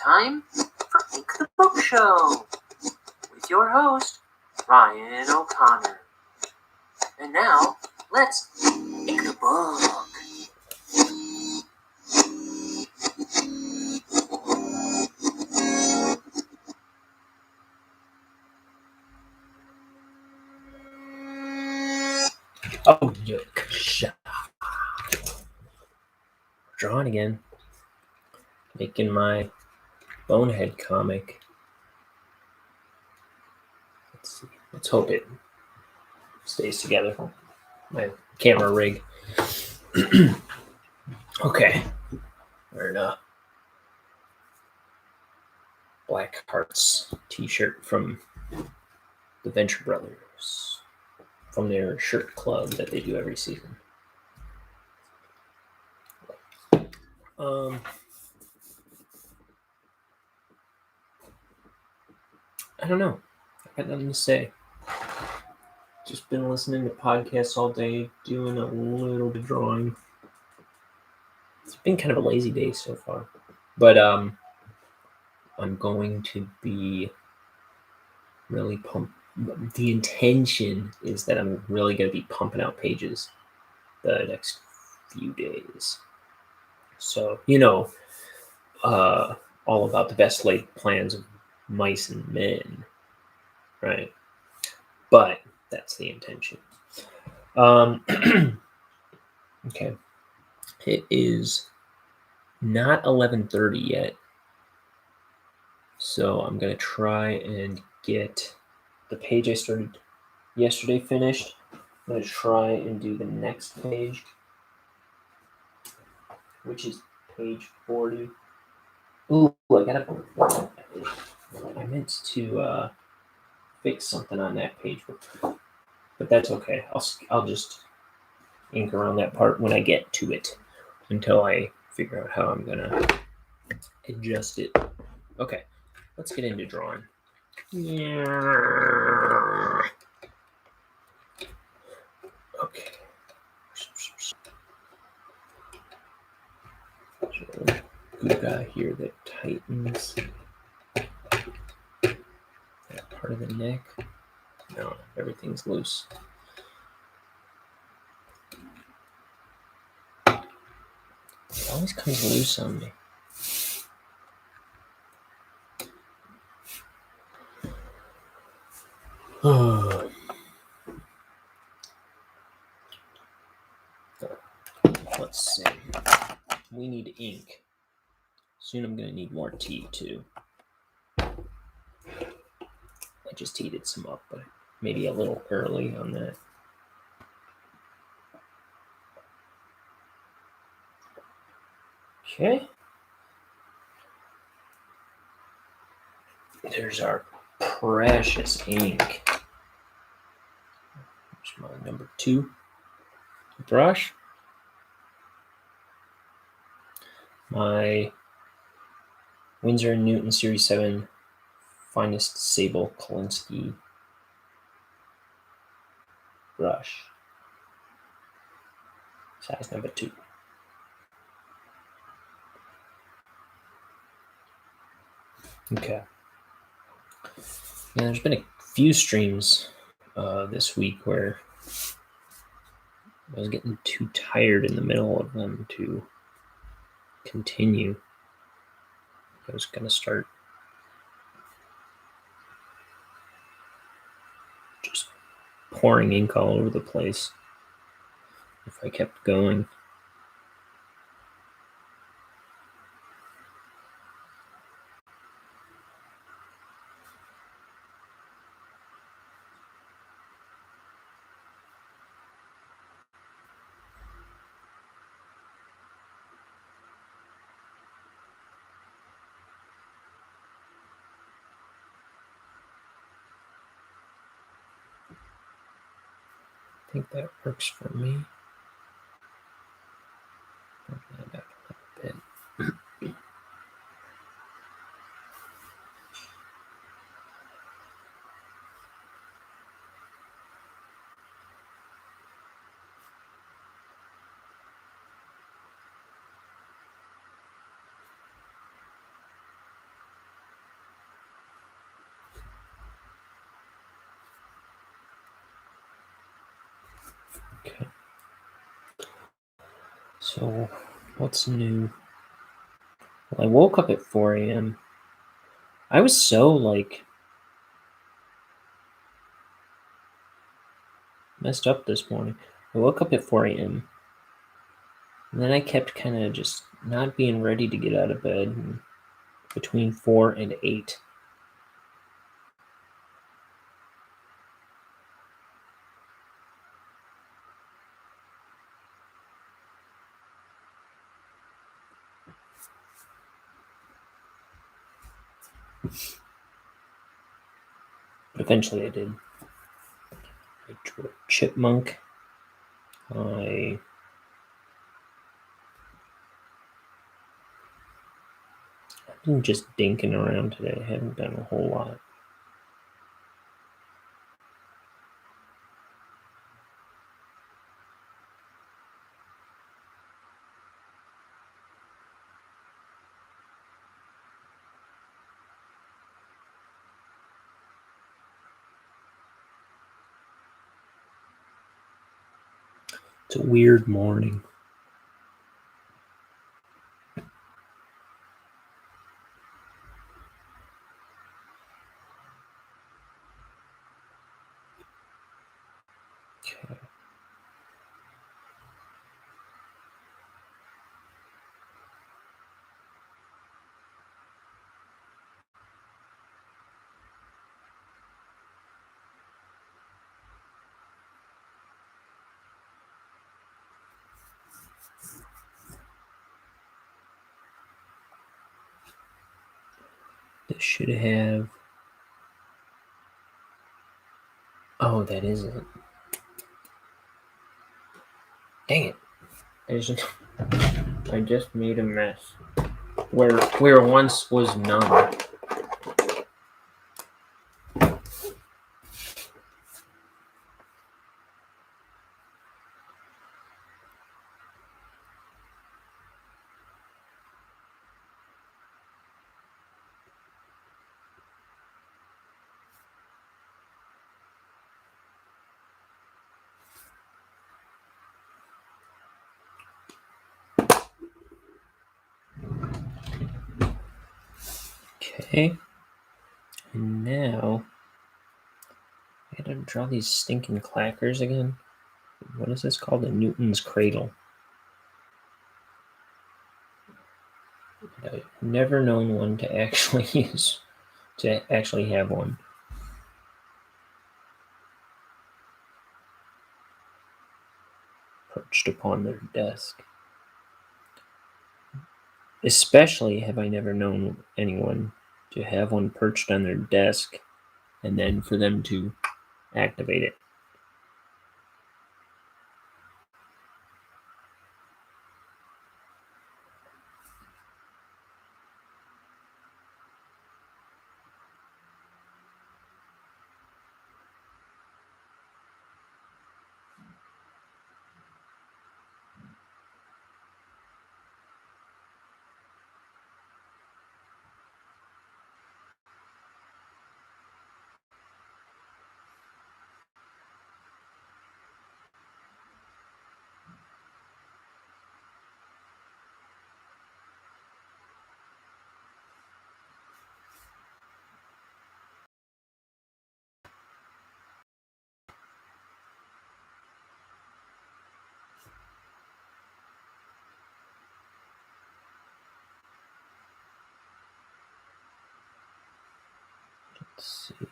time for Ink the Book Show with your host, Ryan O'Connor. And now, let's ink the book. Oh, yuck. Drawing again. Making my Bonehead comic. Let's see. Let's hope it stays together. My camera rig. Okay. Wearing a Black Hearts t-shirt from the Venture Brothers. From their shirt club that they do every season. I don't know. I got nothing to say. Just been listening to podcasts all day, doing a little bit of drawing. It's been kind of a lazy day so far. But I'm going to be really pumped. The intention is that I'm really going to be pumping out pages the next few days. So, all about the best laid plans of mice and men, right? But that's the intention. Okay. It is not 11:30 yet. So I'm going to try and get the page I started yesterday finished. I'm going to try and do the next page, which is page 40. Ooh, I meant to fix something on that page, but that's okay. I'll just ink around that part when I get to it until I figure out how I'm gonna adjust it. Okay, let's get into drawing. Yeah. Okay. So, good guy here that tightens that part of the neck. No, everything's loose. It always comes loose on me. Let's see. We need ink. Soon I'm going to need more tea too. I just heated some up, but maybe a little early on that. Okay. There's our precious ink. Here's my number 2 brush. My Winsor & Newton Series 7 Finest Sable Kolinsky brush. Size number 2. Okay. Now, there's been a few streams this week where I was getting too tired in the middle of them to continue. I was going to start just pouring ink all over the place if I kept going. I think that works for me. Open that back a little bit. So, what's new? Well, I woke up at 4 a.m. I was so, messed up this morning. I woke up at 4 a.m. And then I kept kind of just not being ready to get out of bed between 4 and 8. But eventually I did. I drew a chipmunk. I've been just dinking around today. I haven't done a whole lot. It's a weird morning. Okay. This should have... Oh, that is it. Dang it. I just made a mess. Where once was none. Okay. And now I gotta draw these stinking clackers again. What is this called? A Newton's cradle. I've never known one to actually have one. Perched upon their desk. Especially have I never known anyone to have one perched on their desk and then for them to activate it. Let's see.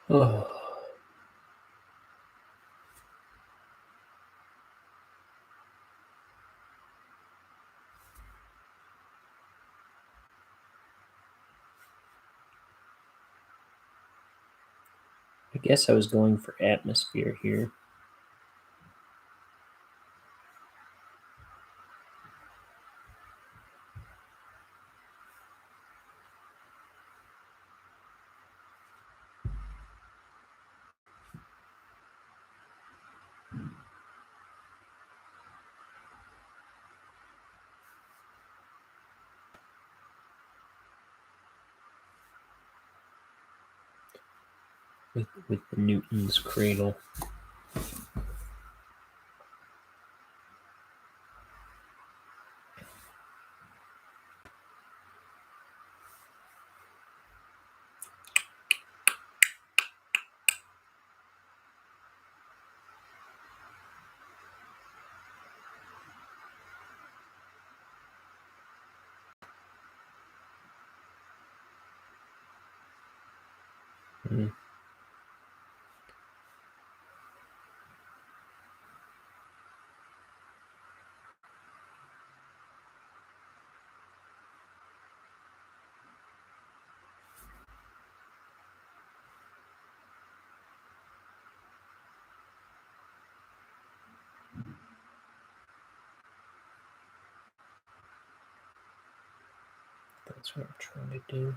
Oh. guess I was going for atmosphere here. With the Newton's cradle. That's what I'm trying to do.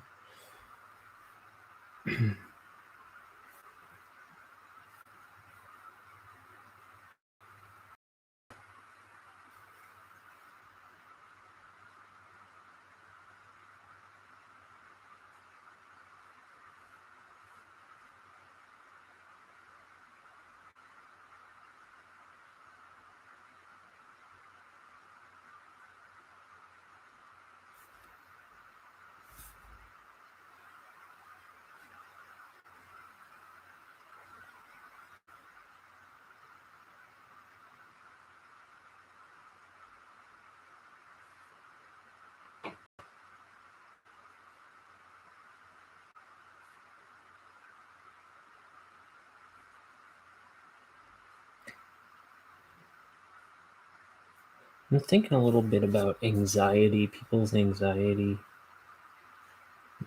I'm thinking a little bit about anxiety, people's anxiety.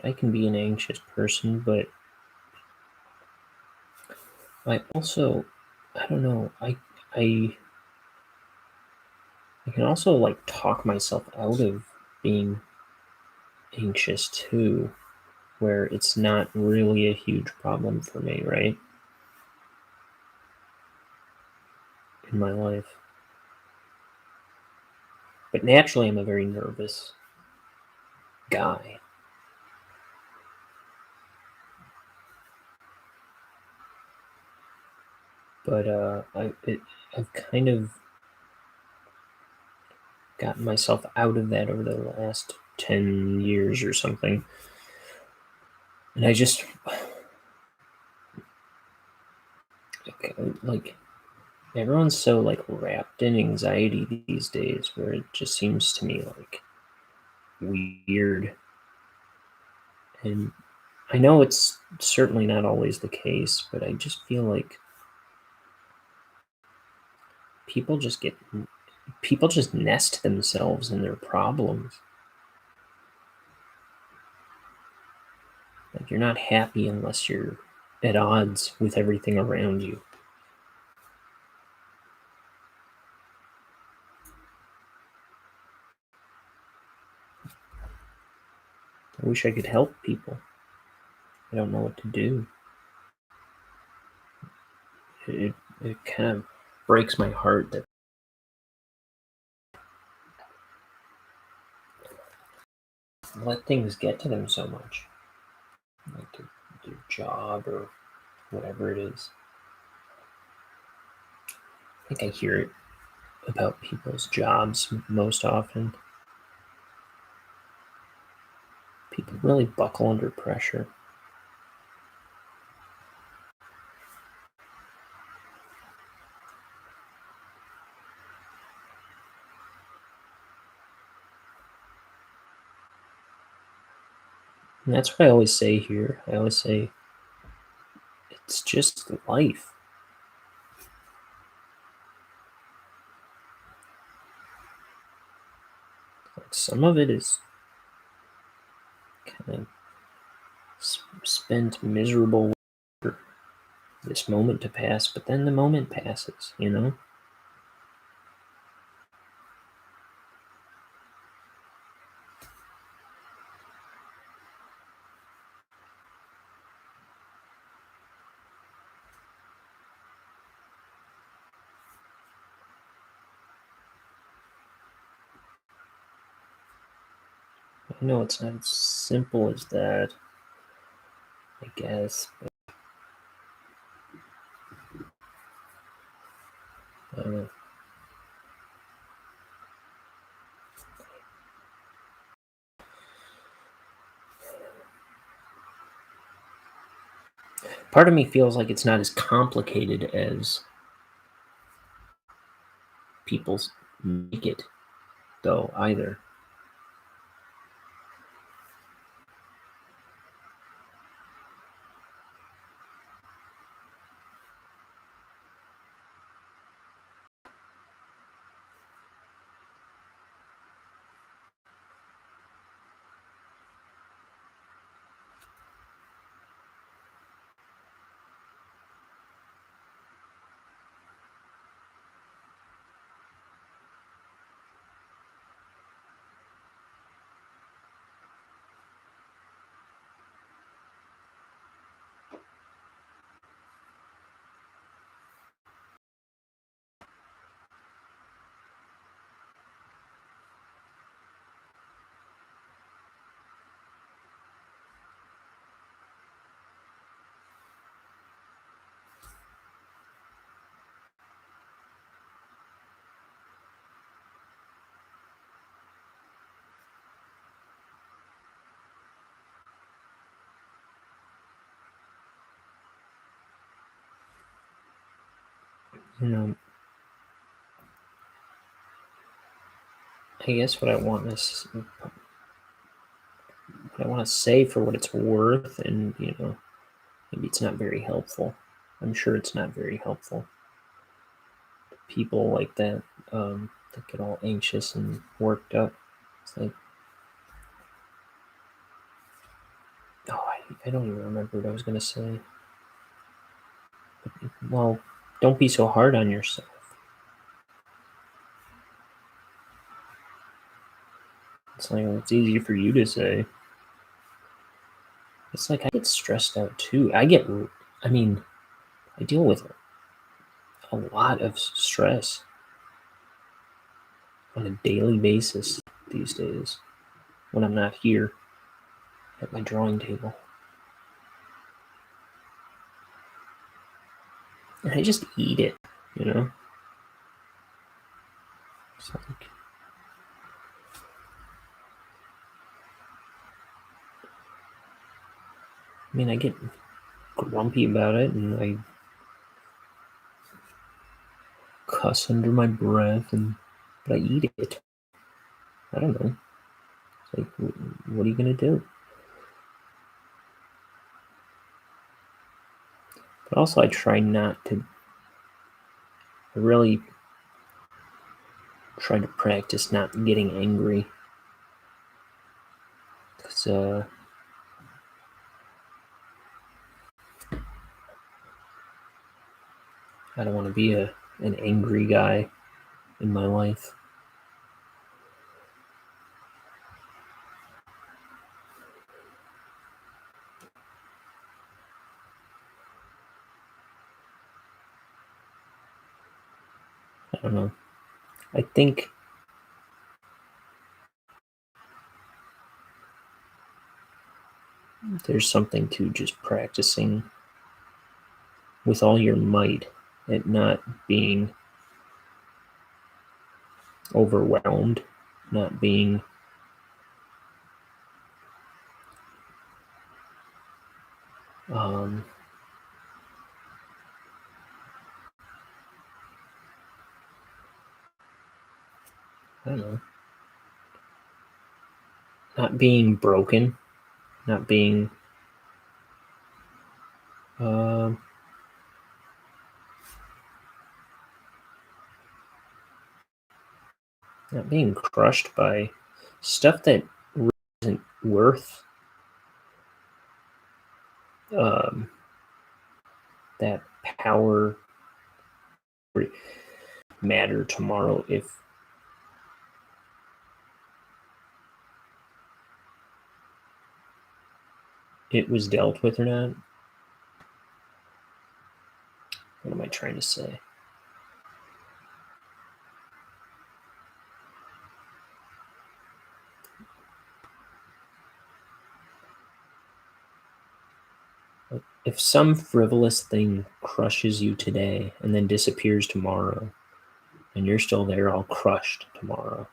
I can be an anxious person, but I also, I don't know, I can also like talk myself out of being anxious too, where it's not really a huge problem for me, right? In my life. But naturally, I'm a very nervous guy. But I've kind of gotten myself out of that over the last 10 years or something. And I just, like, everyone's so, like, wrapped in anxiety these days where it just seems to me, like, weird. And I know it's certainly not always the case, but I just feel like people just nest themselves in their problems. Like, you're not happy unless you're at odds with everything around you. I wish I could help people. I don't know what to do. It kind of breaks my heart that let things get to them so much, like their job or whatever it is. I think I hear it about people's jobs most often. People really buckle under pressure. And that's what I always say here. I always say, it's just life. Like, some of it is kind of spent miserable. this moment to pass, but then the moment passes, you know? I know it's not as simple as that, I guess, but I don't know. Part of me feels like it's not as complicated as people make it, though, either. You know, I guess what I want to say for what it's worth, and maybe it's not very helpful. I'm sure it's not very helpful. People like that that get all anxious and worked up. It's like, I don't even remember what I was gonna say. Well, don't be so hard on yourself. It's like, well, it's easy for you to say. It's like I get stressed out too. I deal with a lot of stress on a daily basis these days when I'm not here at my drawing table. And I just eat it, you know? It's like, I get grumpy about it and I cuss under my breath, but I eat it. I don't know. It's like, what are you gonna do? But also, I try not to. I really try to practice not getting angry, because I don't want to be an angry guy in my life. I don't know. I think there's something to just practicing with all your might at not being overwhelmed, not being I don't know, not being broken, not being um, not being crushed by stuff that really isn't worth um, that power matter tomorrow if it was dealt with or not? What am I trying to say? If some frivolous thing crushes you today and then disappears tomorrow, and you're still there all crushed tomorrow,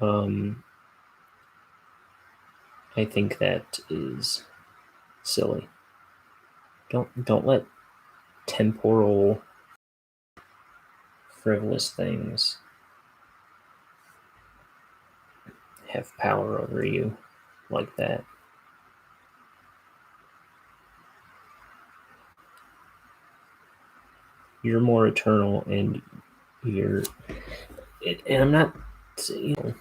I think that is silly. Don't let temporal frivolous things have power over you like that. You're more eternal, and and I'm not, I'm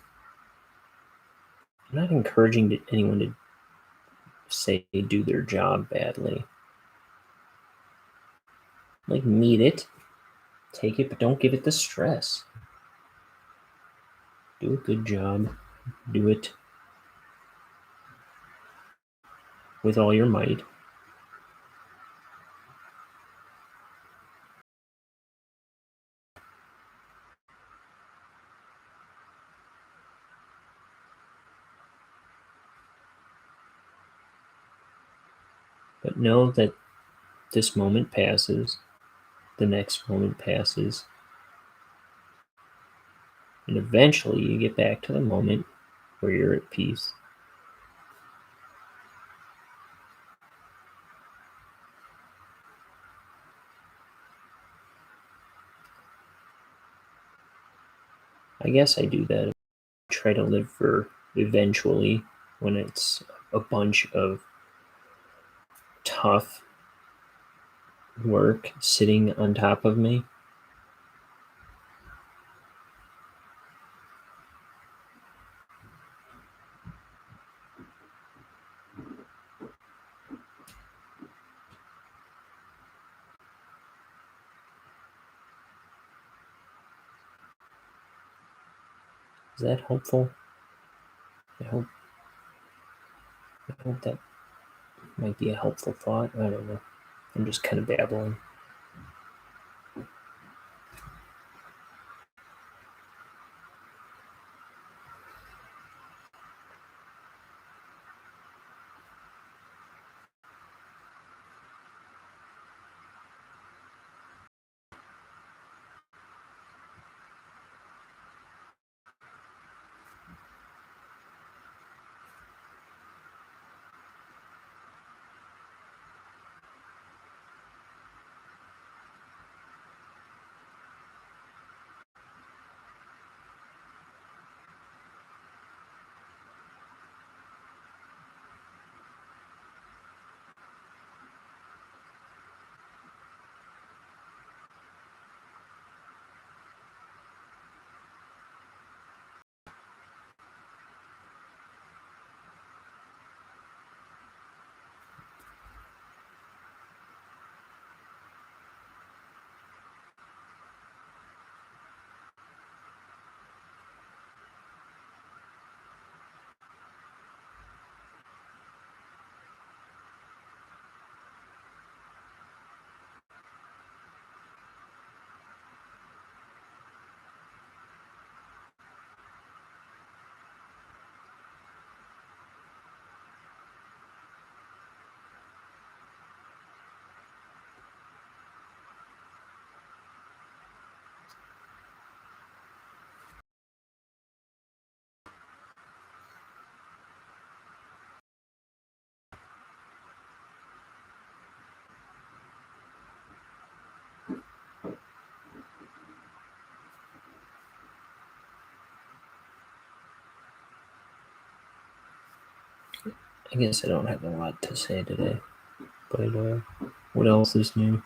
not encouraging anyone to say do their job badly. Like, meet it, take it, but don't give it the stress. Do a good job. Do it with all your might. But know that this moment passes, the next moment passes, and eventually you get back to the moment where you're at peace. I guess I do that. I try to live for eventually when it's a bunch of tough work sitting on top of me. Is that helpful? I hope that might be a helpful thought. I don't know. I'm just kind of babbling. I guess I don't have a lot to say today, but what else is new?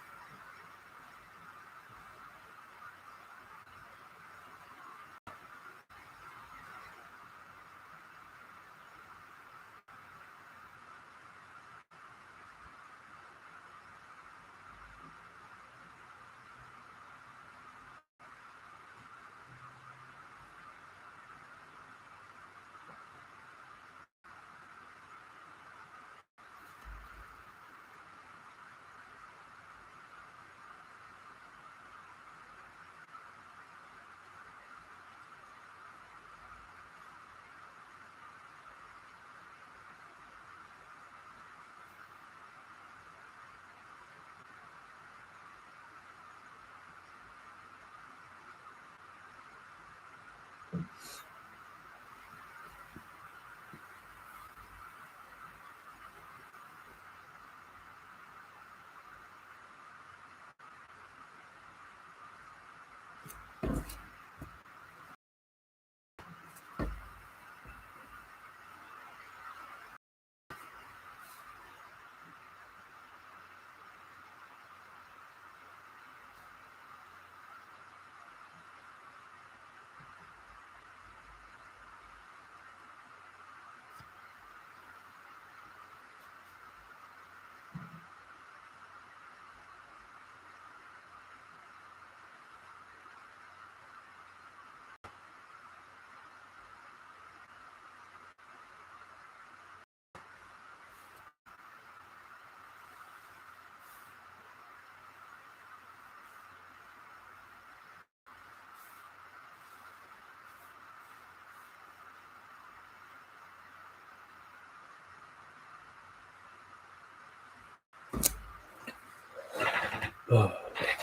Oh, tack.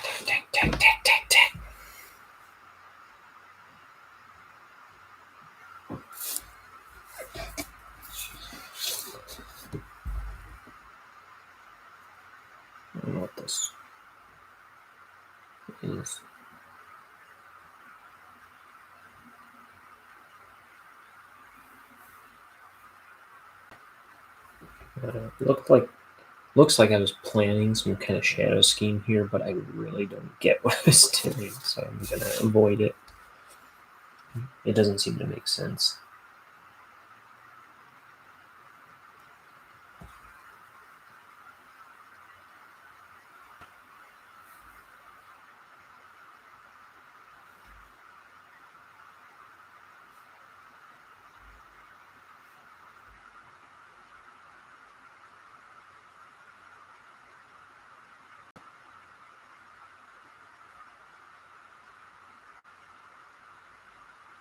I don't know what this is. Looks like I was planning some kind of shadow scheme here, but I really don't get what I was doing, so I'm gonna avoid it. It doesn't seem to make sense.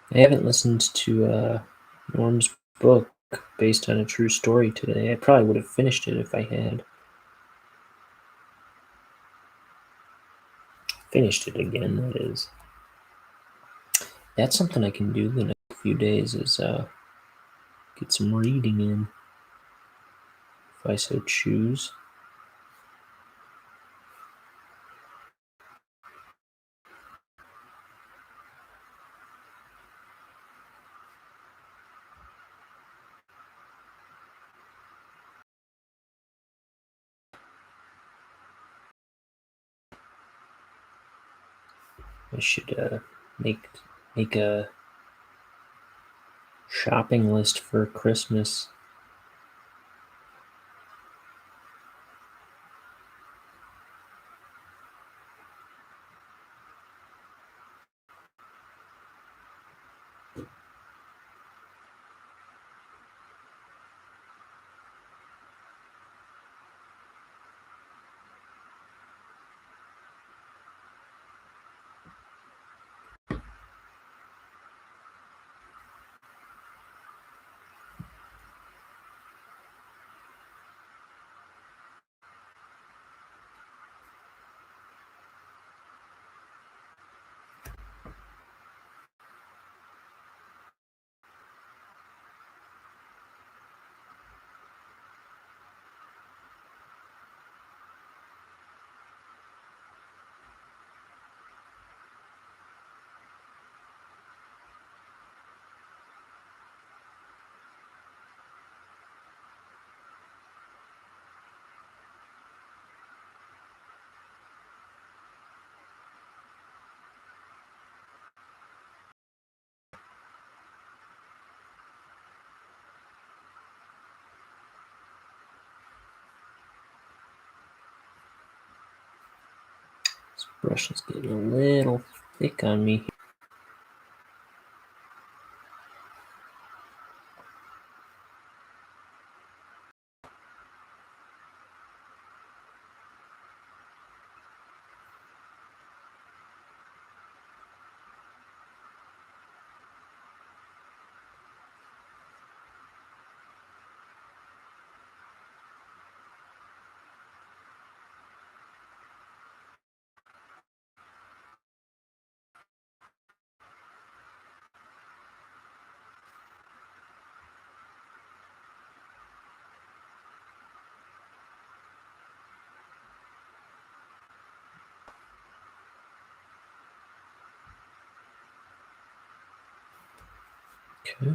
I haven't listened to Norm's book based on a true story today. I probably would have finished it if I had. Finished it again, that is. That's something I can do the next few days is get some reading in, if I so choose. I should make a shopping list for Christmas. This brush is getting a little thick on me. Okay.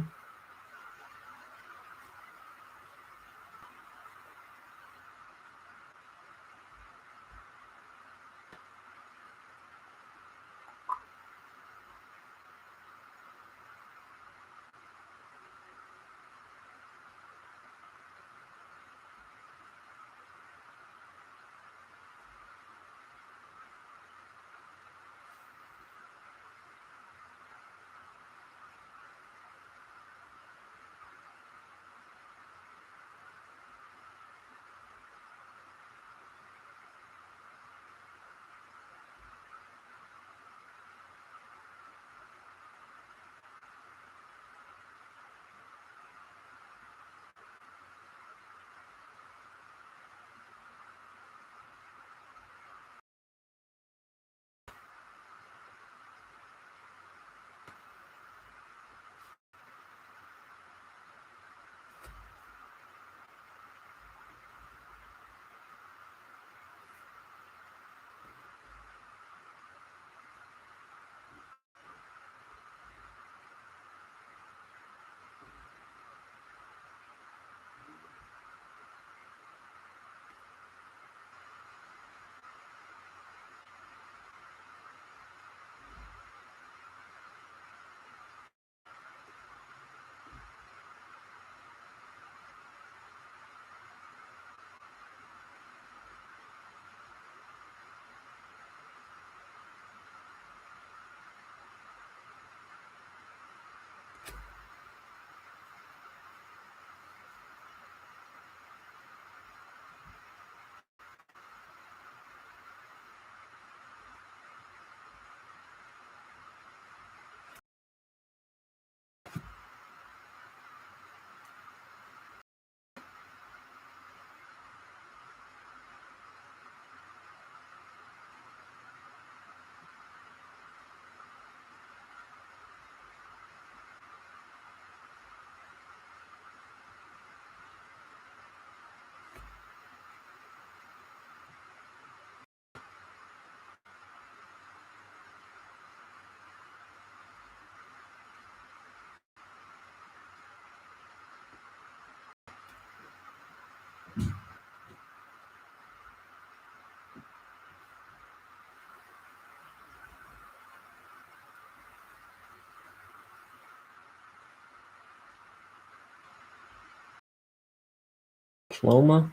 diploma,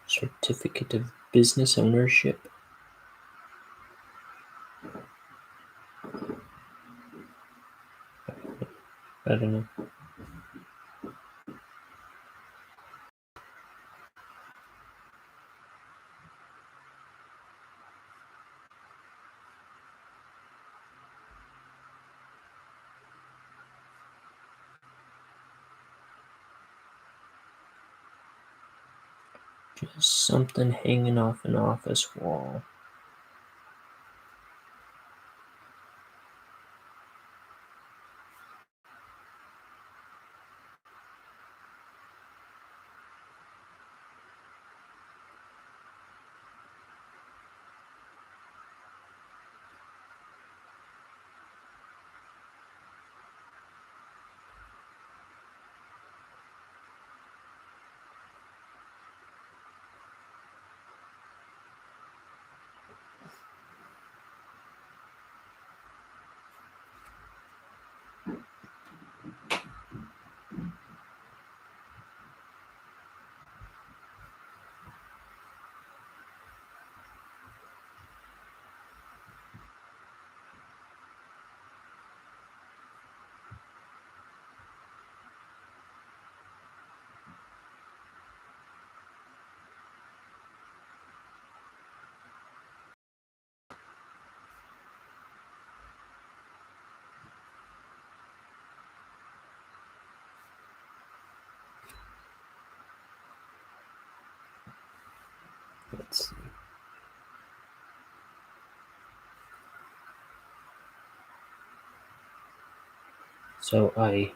certificate of business ownership. I don't know. Just something hanging off an office wall. Let's see. So I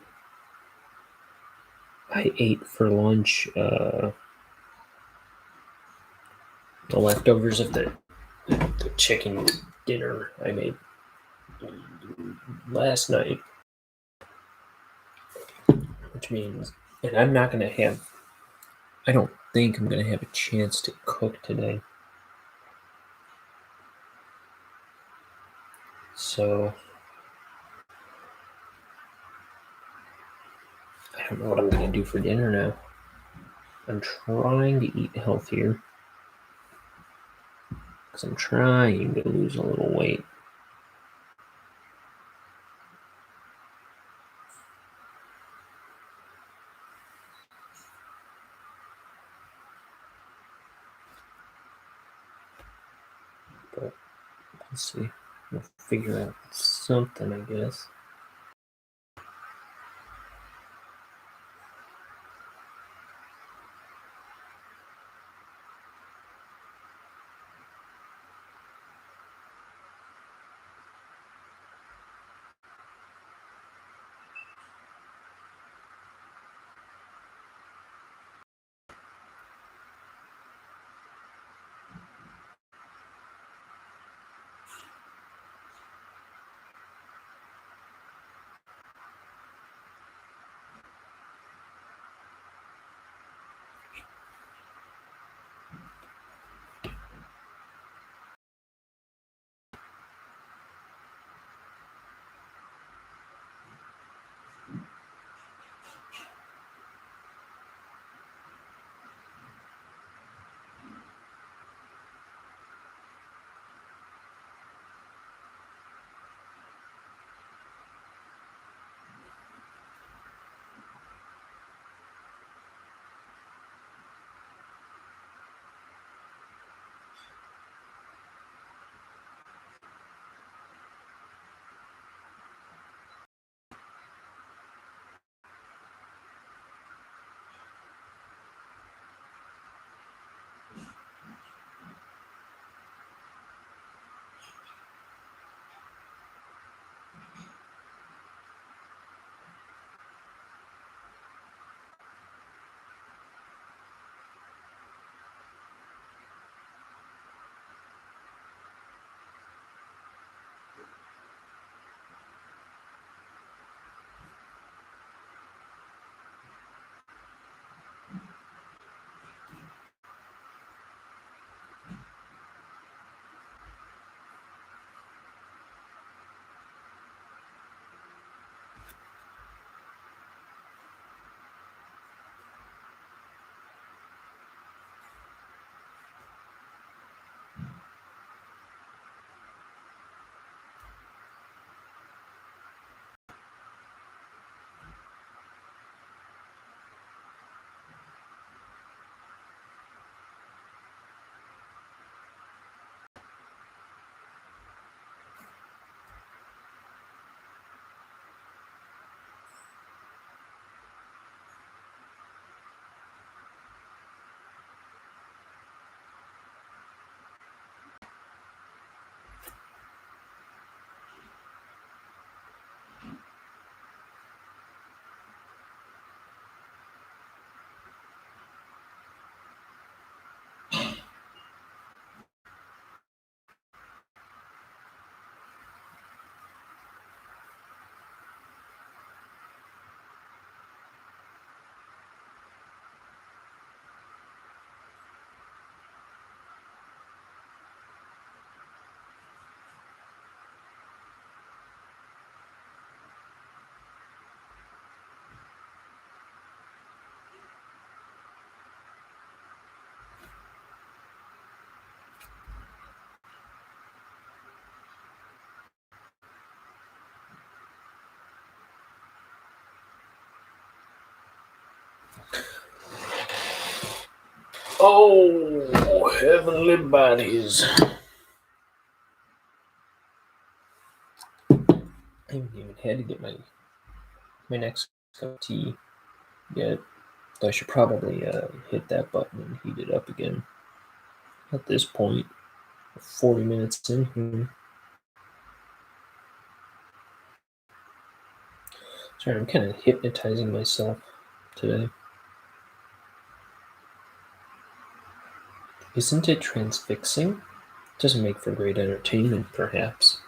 ate for lunch the leftovers of the chicken dinner I made last night, which means, and I'm not gonna have. I don't think I'm gonna have a chance to cook today. So I don't know what I'm gonna do for dinner now. I'm trying to eat healthier because I'm trying to lose a little weight. But let's see. We'll figure out something, I guess. Oh, heavenly bodies. I haven't even had to get my next cup of tea yet. Though I should probably hit that button and heat it up again. At this point, 40 minutes in here. Sorry, I'm kind of hypnotizing myself today. Isn't it transfixing? Doesn't make for great entertainment, perhaps.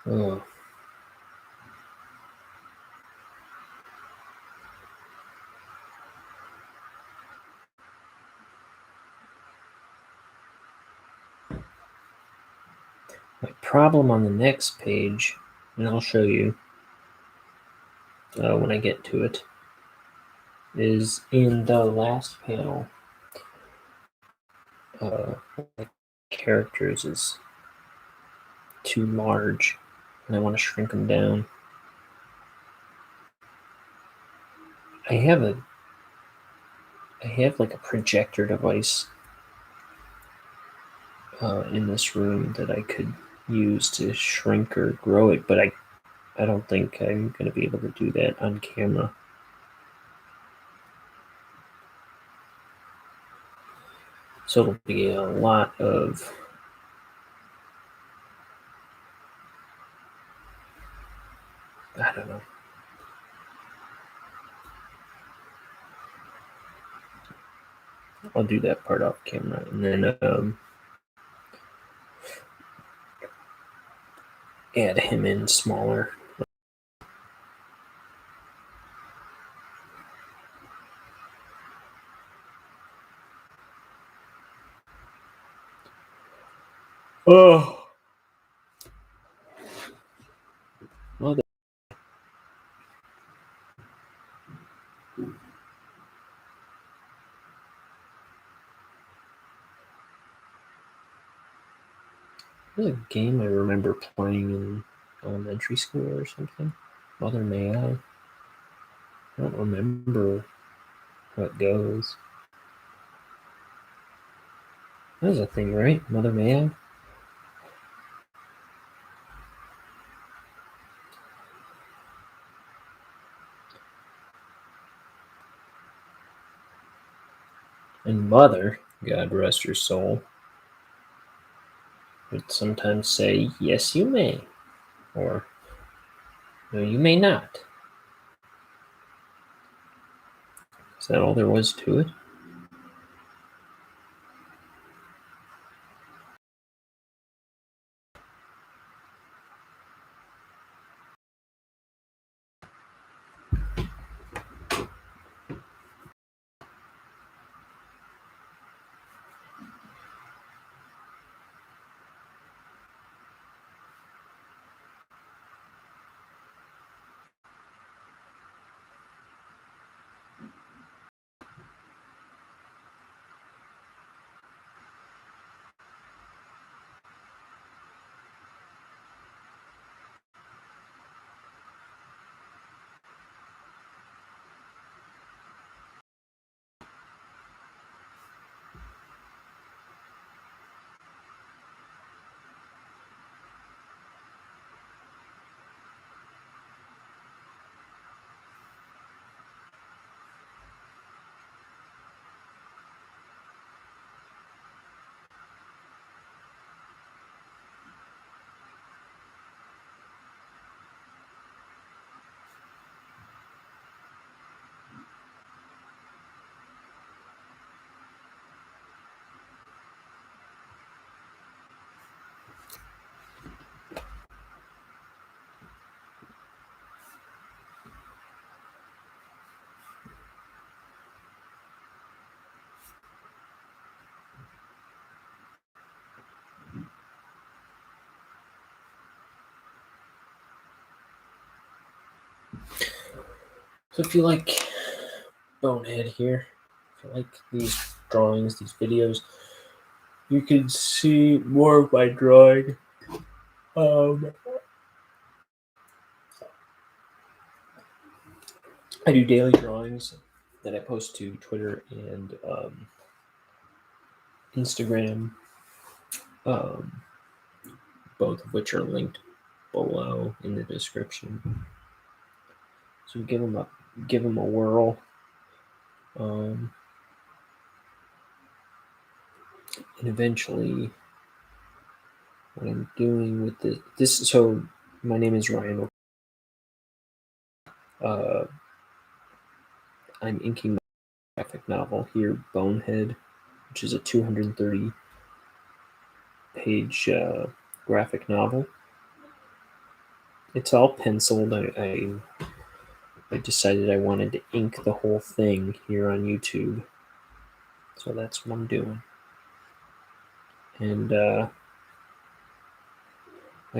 Oh. My problem on the next page, and I'll show you when I get to it, is in the last panel. The characters is too large, and I want to shrink them down. I have like a projector device in this room that I could use to shrink or grow it, but I don't think I'm going to be able to do that on camera. So it'll be a lot of I don't know. I'll do that part off camera, and then add him in smaller. Oh. Mother. There's a game I remember playing in elementary school or something. Mother May I? I don't remember how it goes. That was a thing, right? Mother May I? And Mother, God rest her soul, would sometimes say, "Yes, you may," or "No, you may not." Is that all there was to it? So if you like Bonehead here, if you like these drawings, these videos, you can see more of my drawing I do daily drawings that I post to Twitter and Instagram, both of which are linked below in the description. So give them a whirl. And eventually, what I'm doing with this. So my name is Ryan. I'm inking my graphic novel here, Bonehead, which is a 230-page graphic novel. It's all penciled. I decided I wanted to ink the whole thing here on YouTube, so that's what I'm doing. And I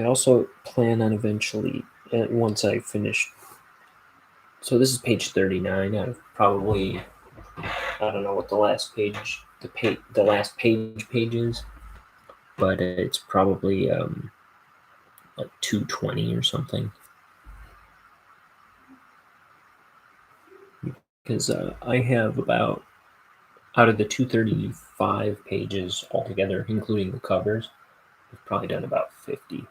also plan on eventually, once I finish. So this is page 39 out of probably, I don't know what the last page, the last page is, but it's probably like 220 or something. Because I have about, out of the 235 pages altogether, including the covers, I've probably done about 50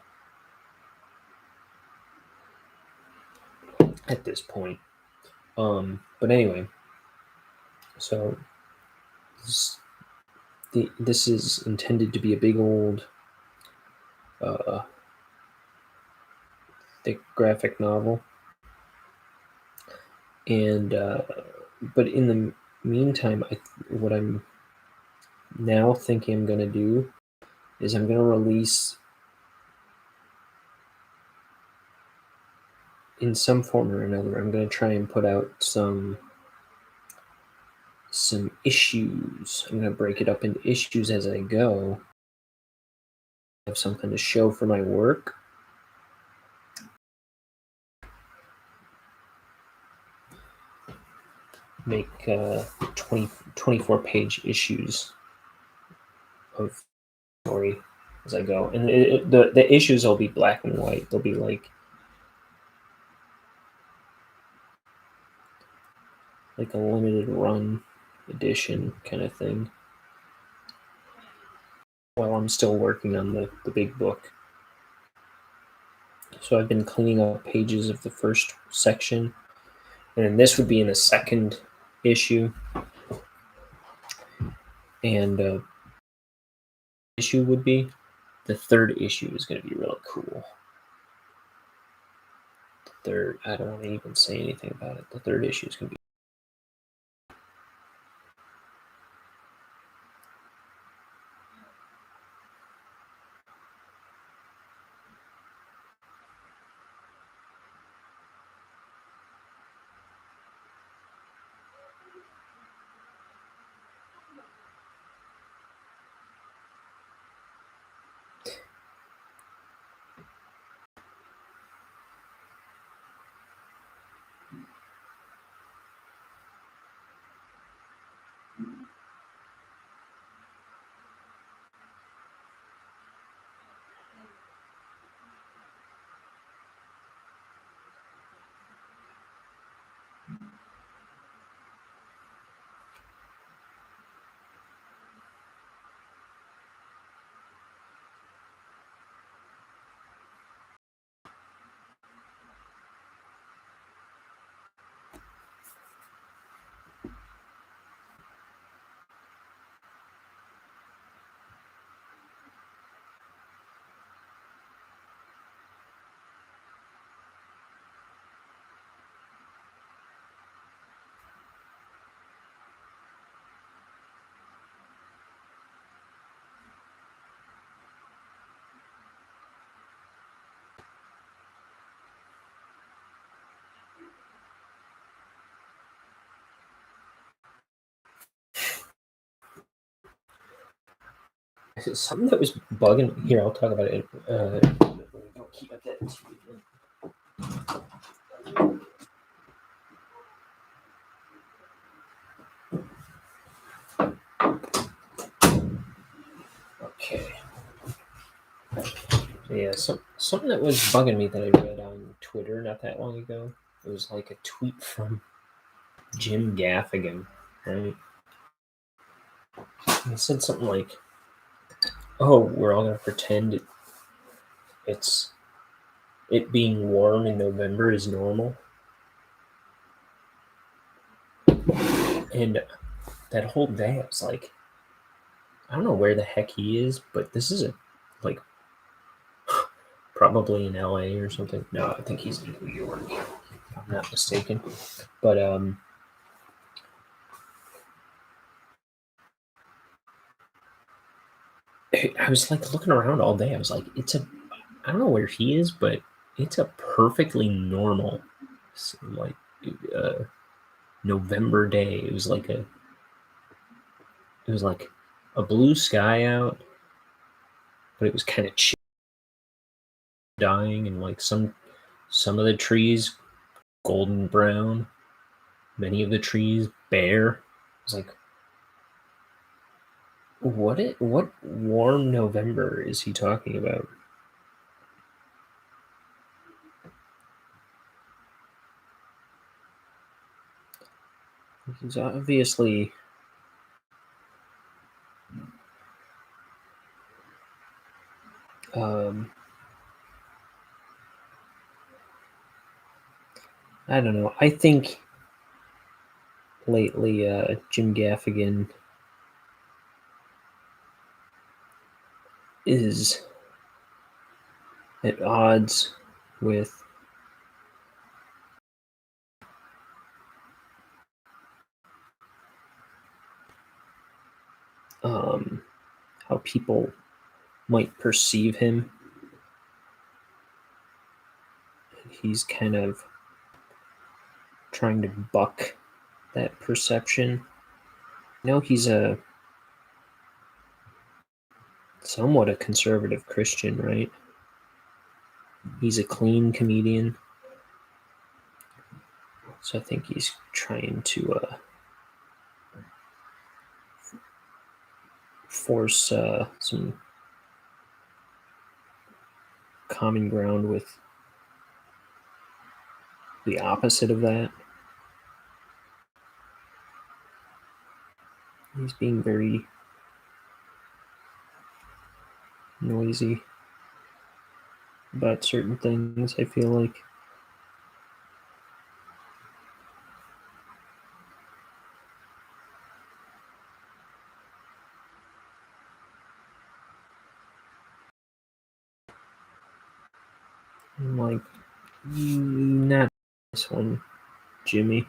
at this point. But anyway, so this is intended to be a big old thick graphic novel, and but in the meantime, what I'm now thinking I'm going to do is I'm going to release, in some form or another, I'm going to try and put out some issues. I'm going to break it up into issues as I go. I have something to show for my work. Make 24-page issues of story as I go. And the issues will be black and white. They'll be like a limited run edition kind of thing, while I'm still working on the big book. So I've been cleaning up pages of the first section, and then this would be in the second issue, and issue would be the third issue is going to be really cool. The third, I don't want to even say anything about it. The third issue is going to be something that was bugging. Here, I'll talk about it. I'll keep up that. Okay. Yeah, something that was bugging me that I read on Twitter not that long ago. It was like a tweet from Jim Gaffigan, right? He said something like, "Oh, we're all gonna pretend it's it being warm in November is normal," and that whole day I was like, I don't know where the heck he is, but this is like probably in LA or something. No, I think he's in New York, if I'm not mistaken. But I was like looking around all day. I was like, I don't know where he is, but it's a perfectly normal, like, uh, November day. It was like a blue sky out, but it was kind of dying, and like some of the trees golden brown, many of the trees bare. I was like, what warm November is he talking about? He's obviously I don't know. I think lately Jim Gaffigan is at odds with how people might perceive him. He's kind of trying to buck that perception. He's a somewhat a conservative Christian, right? He's a clean comedian. So I think he's trying to force some common ground with the opposite of that. He's being very noisy about certain things, I feel like. I'm like, not this one, Jimmy.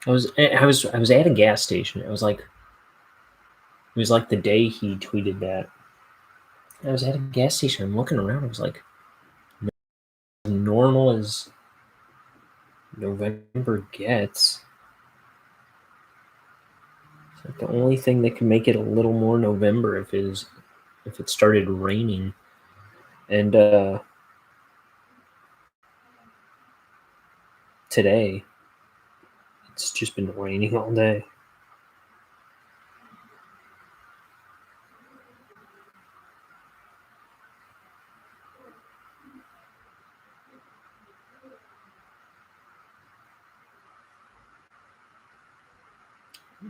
I was at a gas station. It was like the day he tweeted that. I was at a gas station. I'm looking around. I was like, as normal as November gets. It's like the only thing that can make it a little more November if it started raining. And today, it's just been raining all day.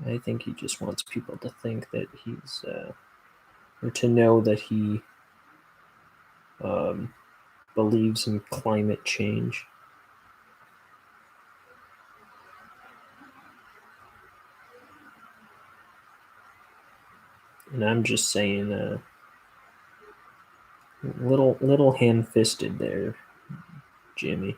I think he just wants people to think that he's, or to know that he believes in climate change. And I'm just saying, little ham-fisted there, Jimmy.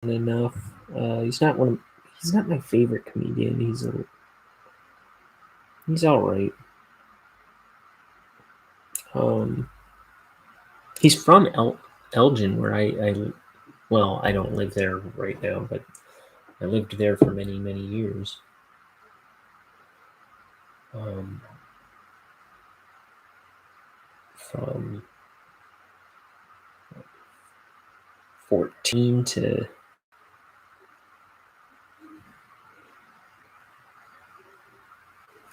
Enough. He's not one. He's not my favorite comedian. He's all right. He's from Elgin, where I don't live there right now, but I lived there for many, many years. From 14 to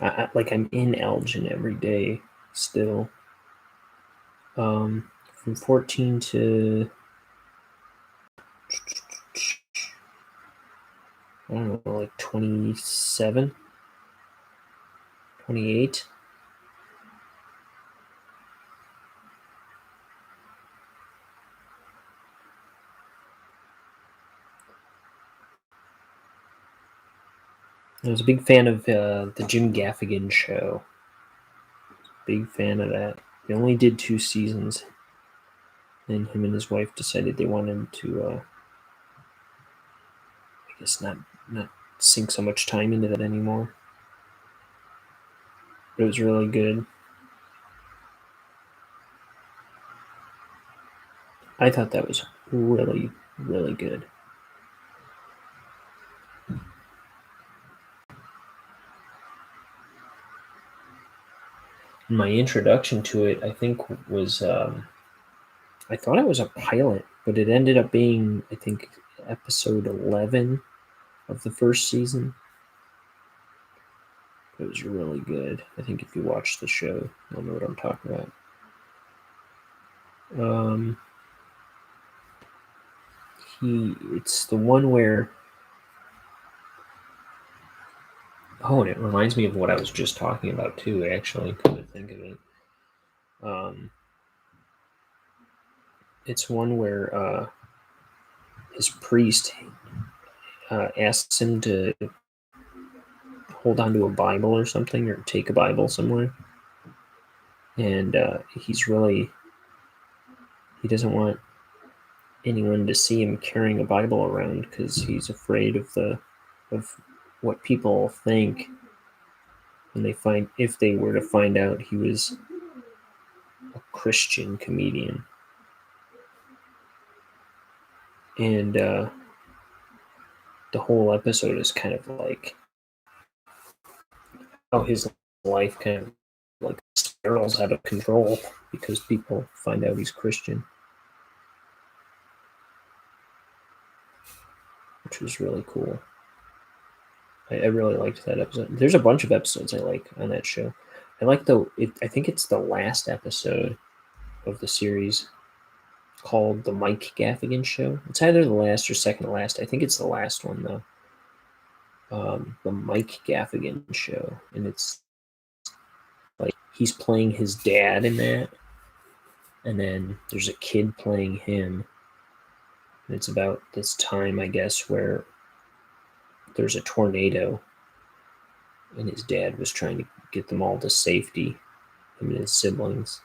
I'm in Elgin every day still. From 14 to I don't know, like 27, 28. I was a big fan of the Jim Gaffigan show. Big fan of that. They only did 2 seasons. And him and his wife decided they wanted to, I guess, not sink so much time into that anymore. It was really good. I thought that was really, really good. My introduction to it, I think, was I thought it was a pilot, but it ended up being, I think, episode 11 of the first season. It was really good. I think if you watch the show, you'll know what I'm talking about. It's the one where, and it reminds me of what I was just talking about too, actually, come to think of it. It's one where his priest asks him to hold on to a Bible or something, or take a Bible somewhere. And he doesn't want anyone to see him carrying a Bible around because he's afraid of what people think when if they were to find out he was a Christian comedian. And the whole episode is kind of like how his life kind of like spirals out of control because people find out he's Christian, which was really cool. I really liked that episode. There's a bunch of episodes I like on that show. I like I think it's the last episode of the series called The Mike Gaffigan Show. It's either the last or second to last. I think it's the last one, though. The Mike Gaffigan Show. And it's like he's playing his dad in that. And then there's a kid playing him. And it's about this time, I guess, where there's a tornado. And his dad was trying to get them all to safety, him and his siblings.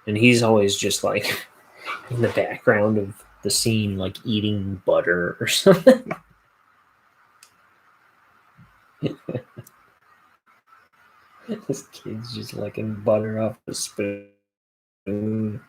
And he's always just like in the background of the scene, like eating butter or something. This kid's just licking butter off the spoon.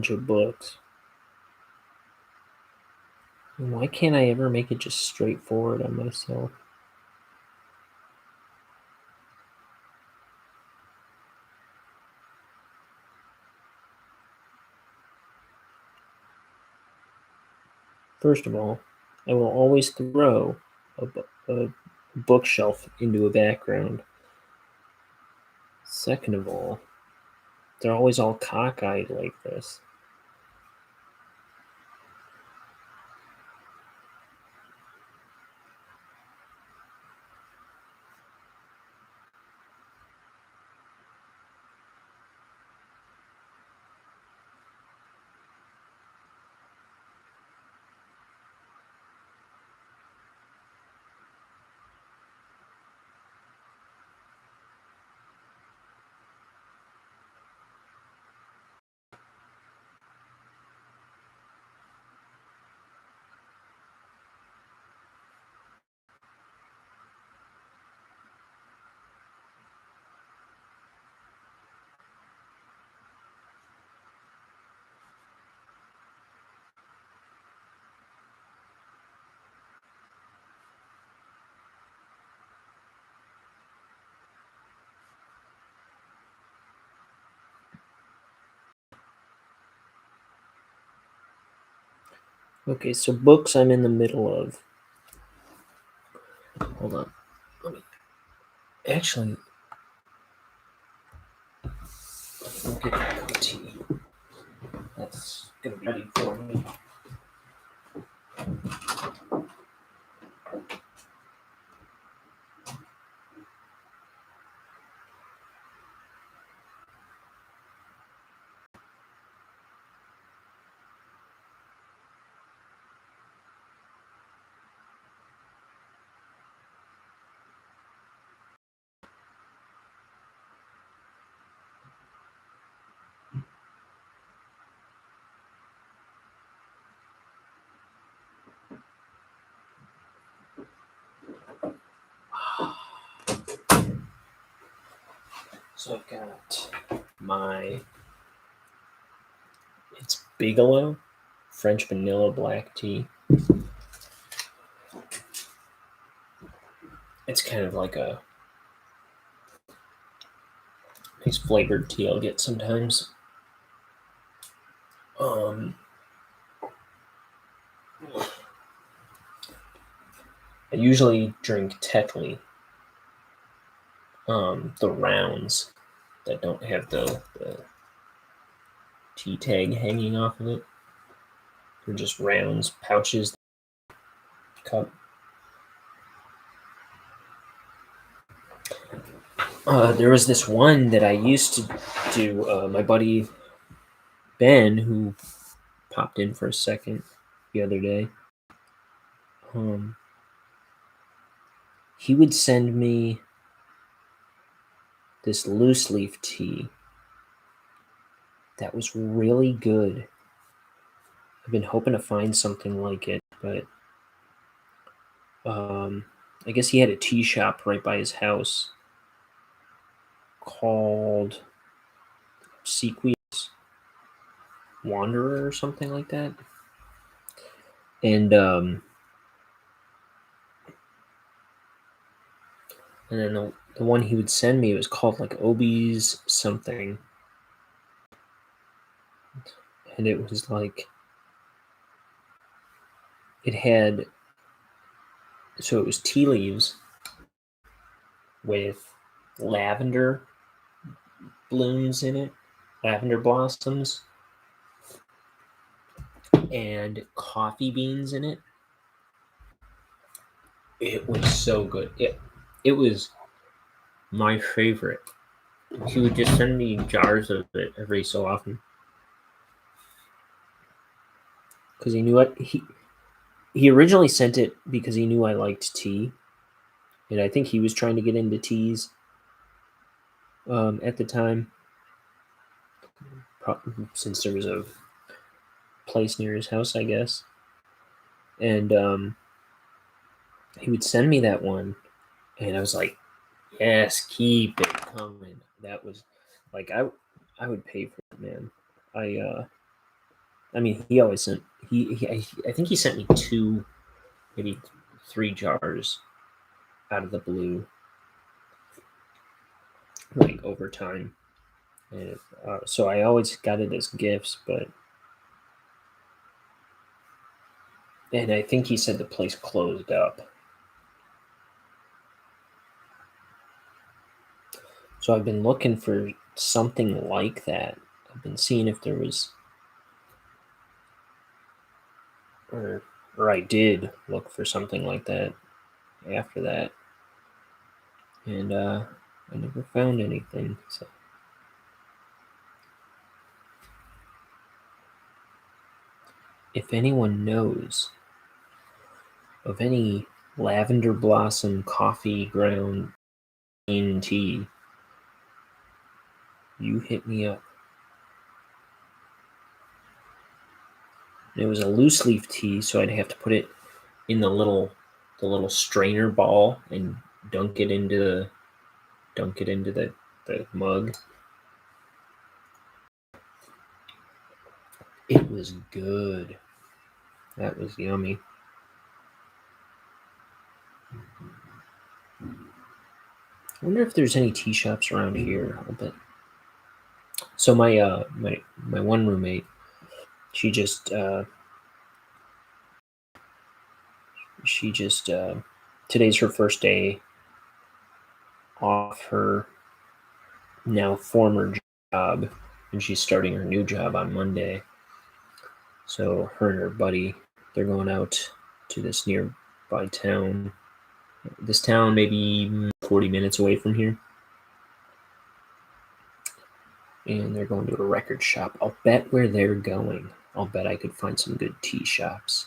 bunch of books. And why can't I ever make it just straightforward on myself? First of all, I will always throw a bookshelf into a background. Second of all, they're always all cockeyed like this. Okay, so books I'm in the middle of. Hold on. Actually, I'll get a cup of tea. That's going to be ready for me. So I've got it's Bigelow French vanilla black tea. It's kind of like a nice flavored tea I'll get sometimes. I usually drink Tetley, the rounds that don't have the tea tag hanging off of it. They're just rounds, pouches, cup. There was this one that I used to do. My buddy Ben, who popped in for a second the other day, he would send me this loose leaf tea that was really good. I've been hoping to find something like it, but I guess he had a tea shop right by his house called Sequoia's Wanderer or something like that. And then the one he would send me, it was called like Obi's something. And it was like, it had, so it was tea leaves with lavender blooms in it, lavender blossoms, and coffee beans in it. It was so good. It was my favorite. He would just send me jars of it every so often. Because he knew what he originally sent it because he knew I liked tea. And I think he was trying to get into teas at the time. Since there was a place near his house, I guess. And he would send me that one. And I was like, yes, keep it coming. That was like, I would pay for it, man. I mean, he always sent. I think he sent me 2, maybe 3 jars out of the blue, like over time. And so I always got it as gifts, and I think he said the place closed up. So I've been looking for something like that. I've been seeing if there was, or I did look for something like that after that, and I never found anything. So if anyone knows of any lavender blossom coffee ground green tea, you hit me up. It was a loose leaf tea, so I'd have to put it in the little strainer ball and dunk it into the mug. It was good. That was yummy. I wonder if there's any tea shops around here. I'll bet. So my one roommate, she just today's her first day off her now former job, and she's starting her new job on Monday. So her and her buddy, they're going out to this nearby town. This town maybe 40 minutes away from here. And they're going to a record shop. I'll bet where they're going, I'll bet I could find some good tea shops.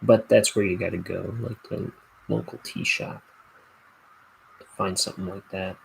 But that's where you got to go, like the local tea shop, to find something like that.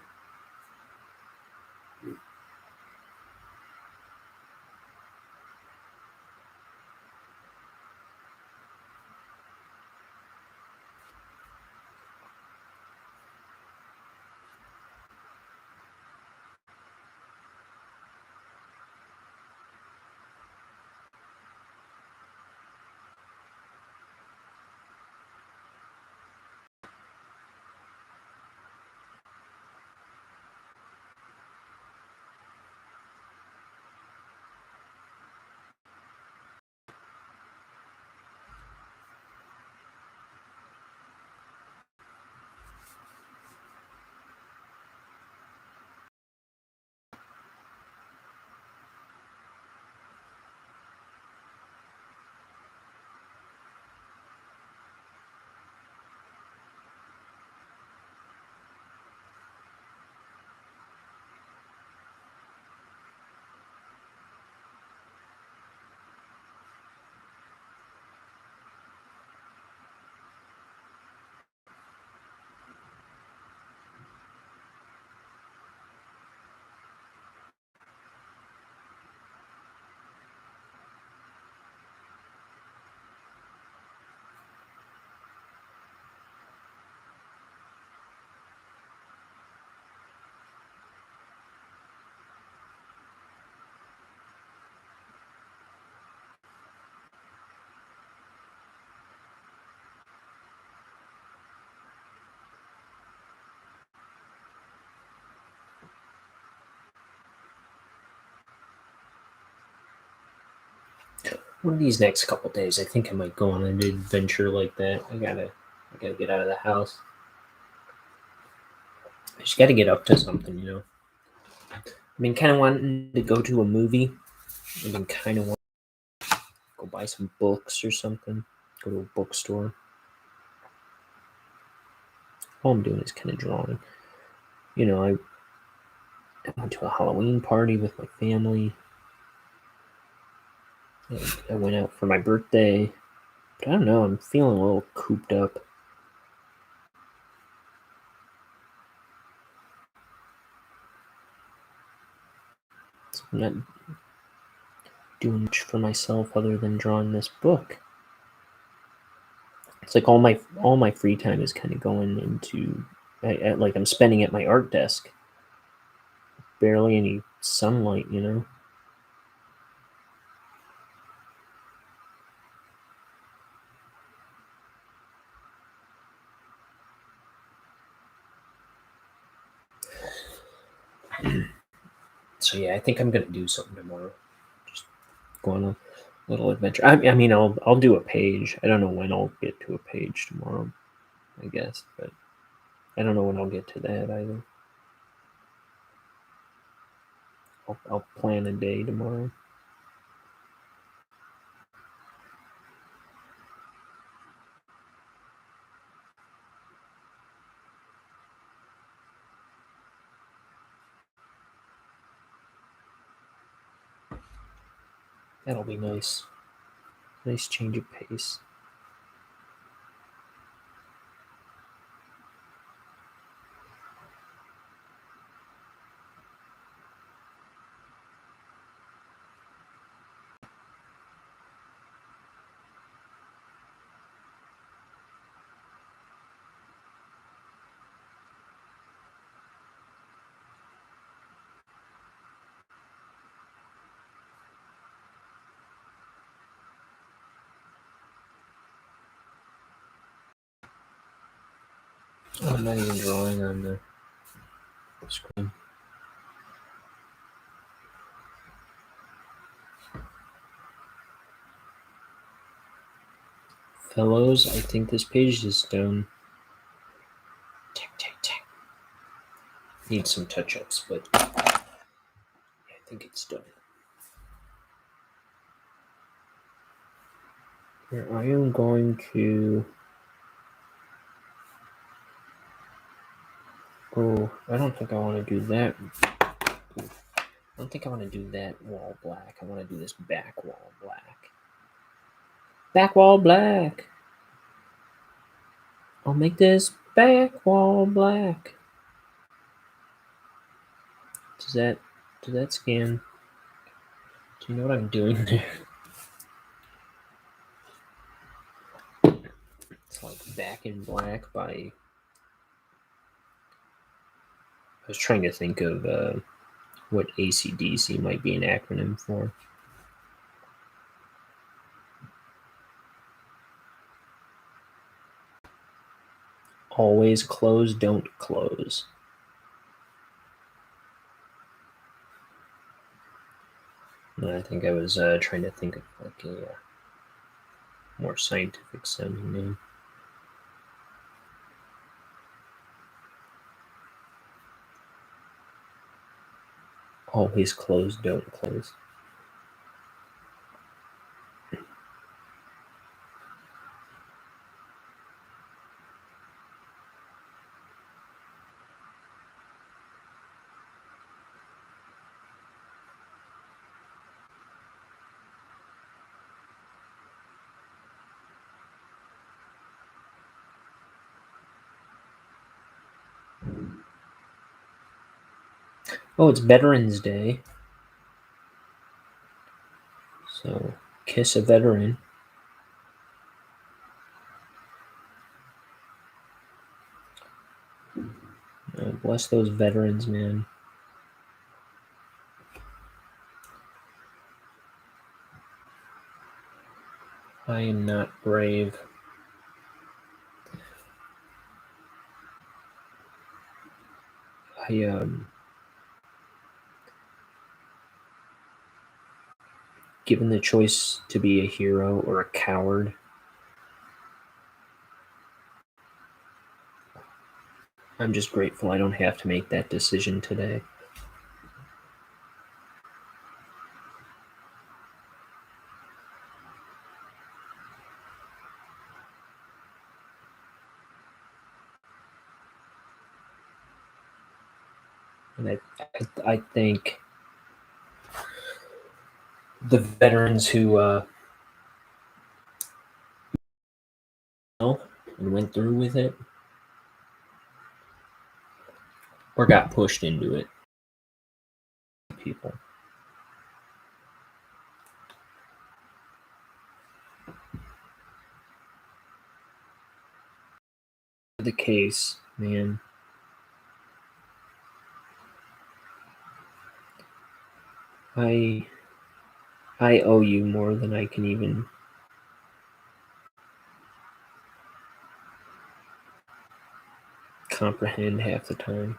One of these next couple days, I think I might go on an adventure like that. I gotta get out of the house. I just gotta get up to something, I've been kind of wanting to go to a movie. I've been kind of wanting to go buy some books or something. Go to a bookstore. All I'm doing is kind of drawing. I went to a Halloween party with my family. I went out for my birthday. But I don't know, I'm feeling a little cooped up. So I'm not doing much for myself other than drawing this book. It's like all my free time is kind of going into, like I'm spending at my art desk. Barely any sunlight, So yeah, I think I'm gonna do something tomorrow. Just go on a little adventure. I mean, I'll do a page. I don't know when I'll get to a page tomorrow. I guess, but I don't know when I'll get to that either. I'll plan a day tomorrow. That'll be nice. Nice change of pace. I'm not even drawing on the screen. Fellows, I think this page is done. Tick, tick, tick. Needs some touch-ups, but I think it's done. Here, I am going to... Oh, I don't think I want to do that. I don't think I want to do that wall black. I want to do this back wall black. Back wall black. I'll make this back wall black. Does that scan? Do you know what I'm doing there? It's like Back in Black by... I was trying to think of what AC/DC might be an acronym for. Always close, don't close. And I think I was trying to think of like a more scientific sounding name. Always close, don't close. Oh, it's Veterans Day. So, kiss a veteran. Bless those veterans, man. I am not brave. Given the choice to be a hero or a coward, I'm just grateful I don't have to make that decision today. And I think the veterans who and went through with it or got pushed into it. People. The case, man. I owe you more than I can even comprehend half the time.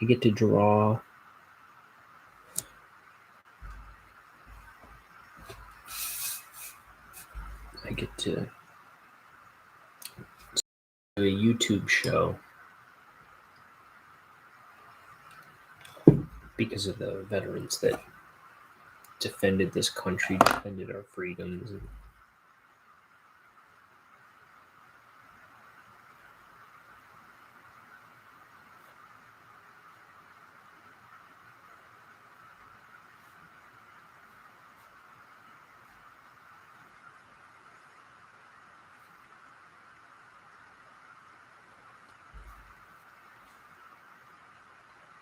I get to draw. I get to do a YouTube show because of the veterans that defended this country, defended our freedoms. And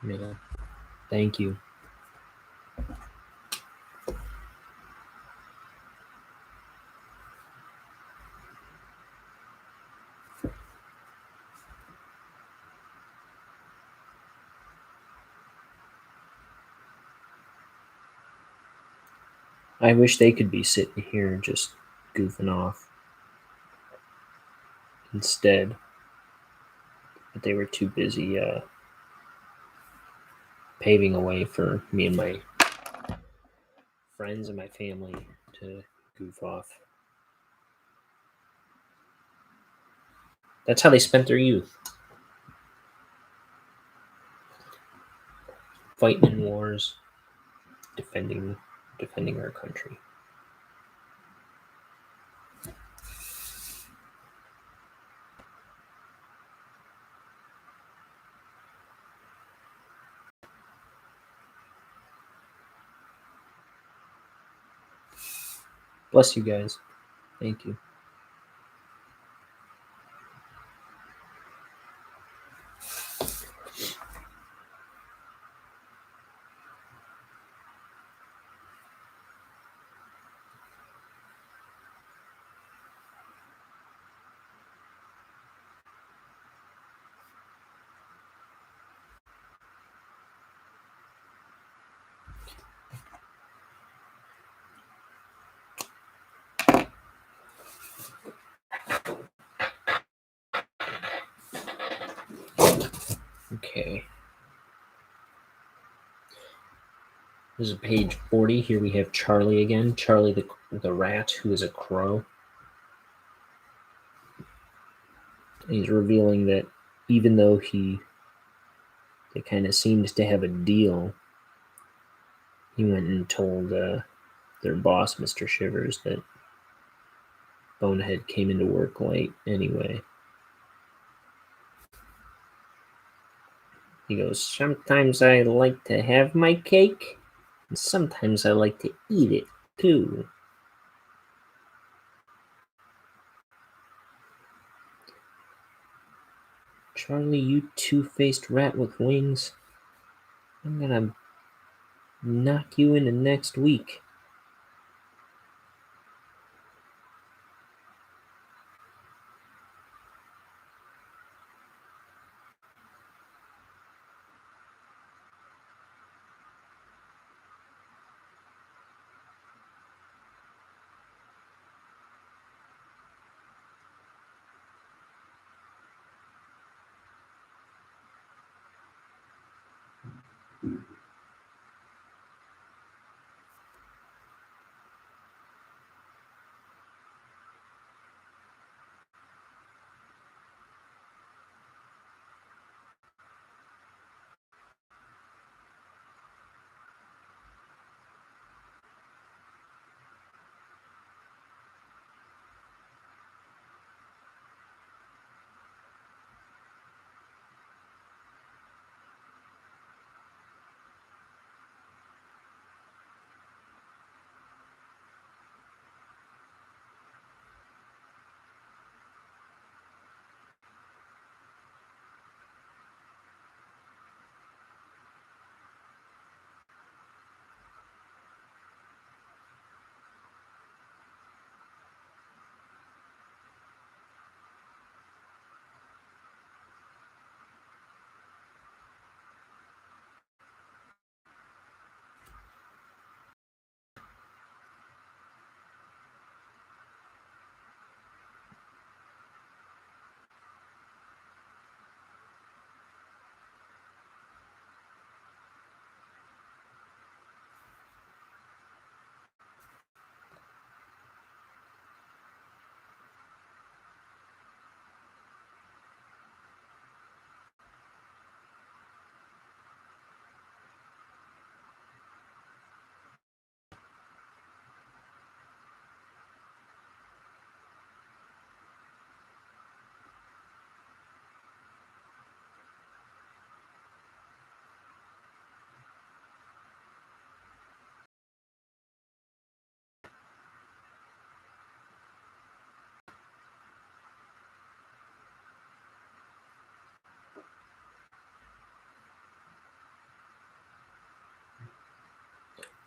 yeah, thank you. I wish they could be sitting here just goofing off instead, but they were too busy paving a way for me and my friends and my family to goof off. That's how they spent their youth. Fighting in wars, defending our country. Bless you guys. Thank you. Okay. This is page 40. Here we have Charlie again. Charlie the rat, who is a crow. He's revealing that even though they kind of seemed to have a deal, he went and told their boss, Mr. Shivers, that Bonehead came into work late anyway. He goes, sometimes I like to have my cake, and sometimes I like to eat it too. Charlie, you two-faced rat with wings. I'm gonna knock you into next week.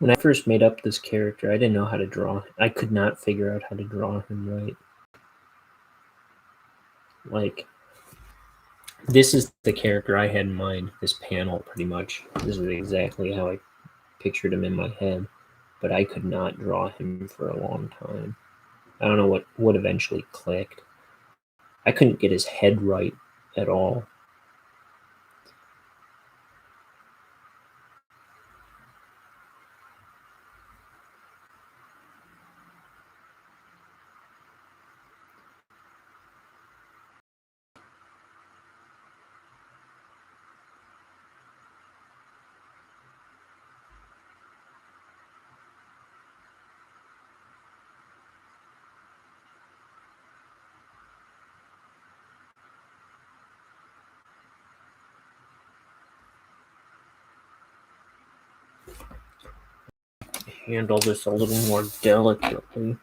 When I first made up this character, I didn't know how to draw. I could not figure out how to draw him right. Like, this is the character I had in mind, this panel, pretty much. This is exactly how I pictured him in my head, but I could not draw him for a long time. I don't know what eventually clicked. I couldn't get his head right at all. Handle this a little more delicately.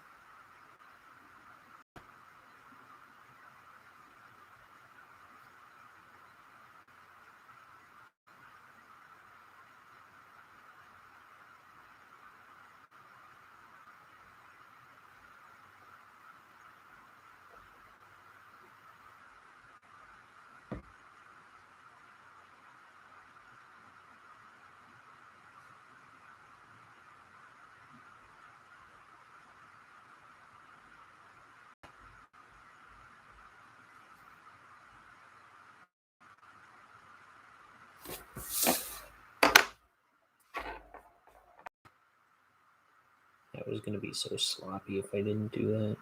That was going to be so sloppy if I didn't do that.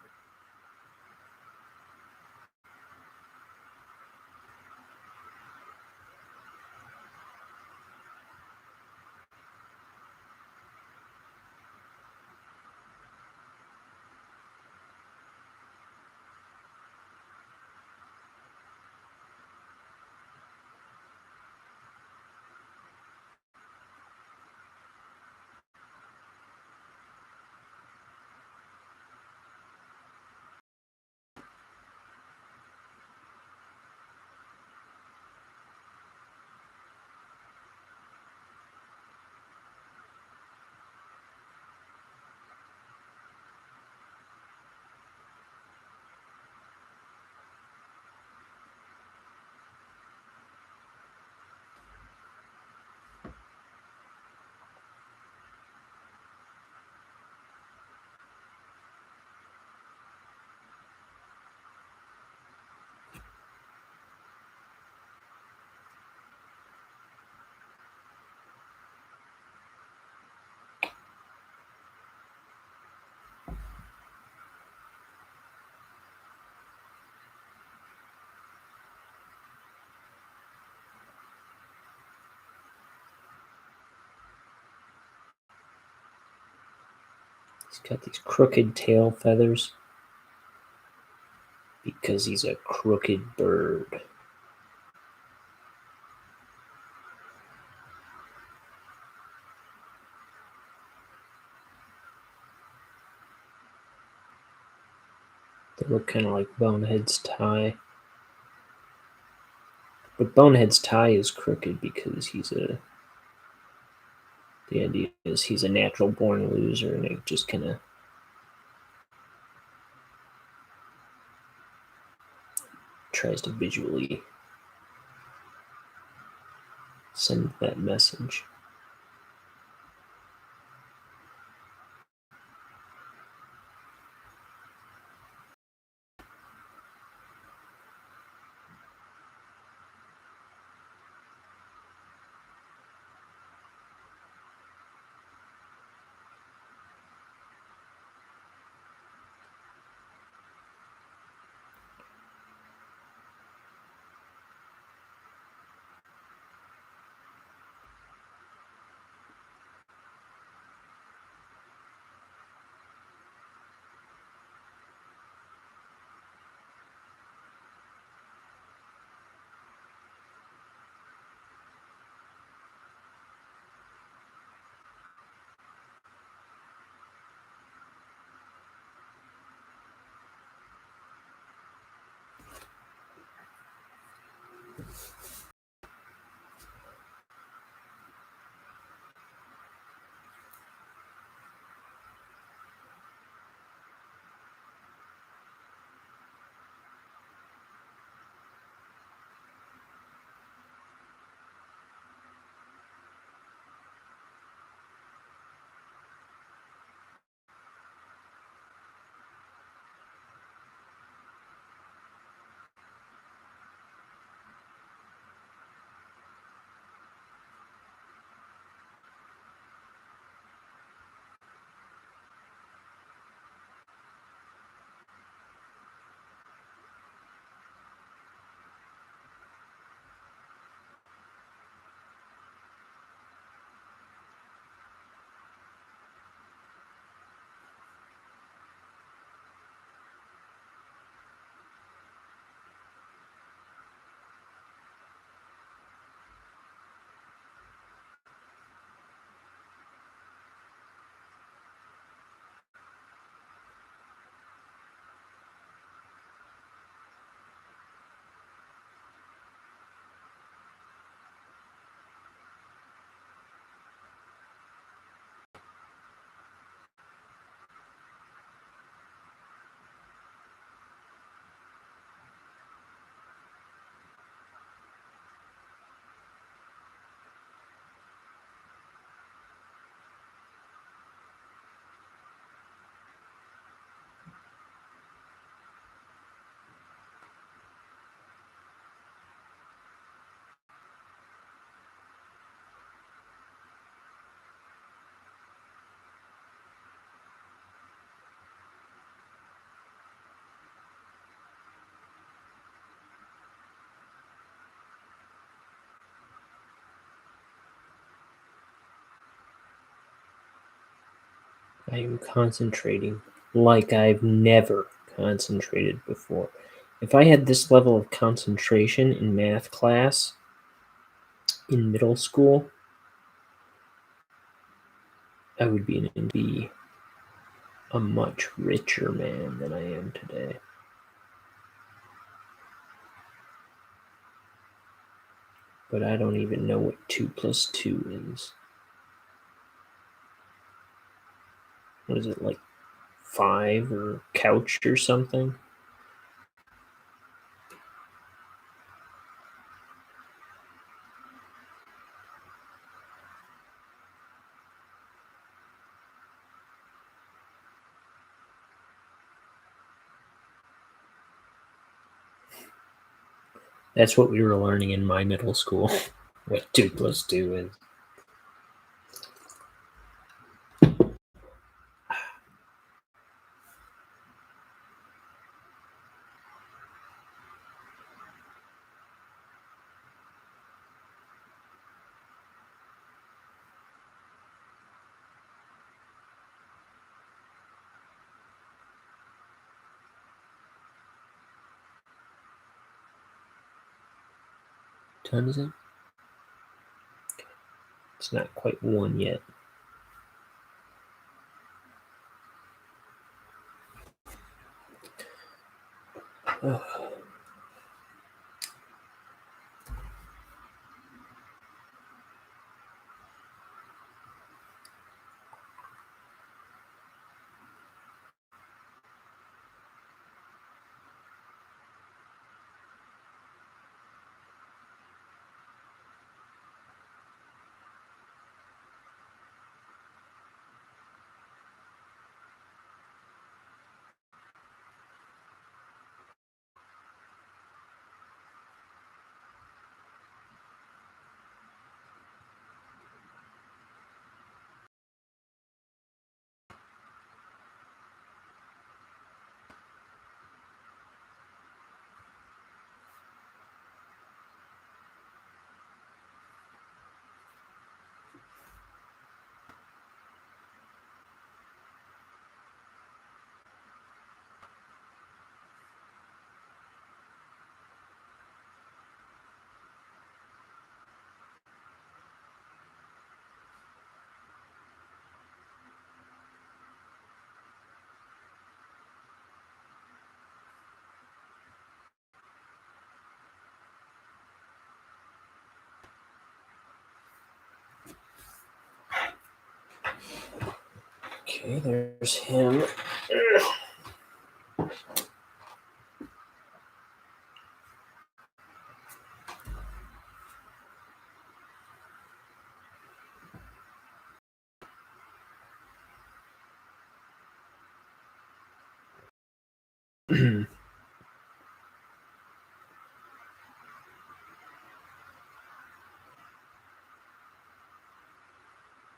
He's got these crooked tail feathers because he's a crooked bird. They look kind of like Bonehead's tie. But Bonehead's tie is crooked because the idea is he's a natural born loser, and it just kind of tries to visually send that message. I am concentrating like I've never concentrated before. If I had this level of concentration in math class in middle school, I would be a much richer man than I am today. But I don't even know what 2 plus 2 is. What is it, like 5 or couch or something? That's what we were learning in my middle school, what 2 plus 2 is. What time is it? It's not quite 1 yet. Oh. Okay, there's him.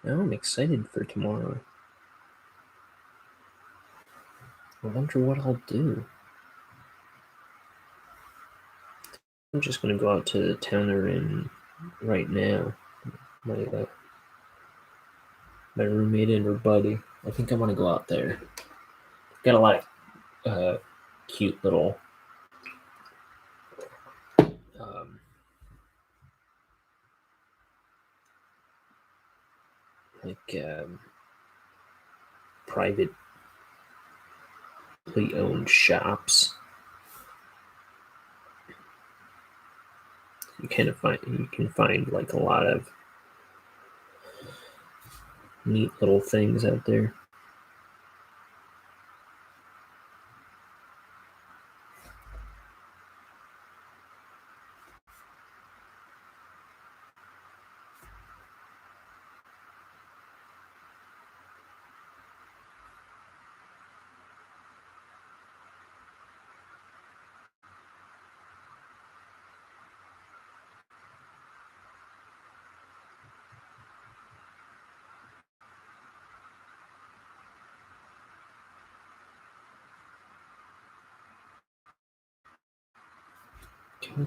Now I'm excited for tomorrow. I wonder what I'll do. I'm just gonna go out to the town they're in right now. My roommate and her buddy. I think I want to go out there. Got a lot of cute little like privately owned shops. You can find like a lot of neat little things out there. Okay.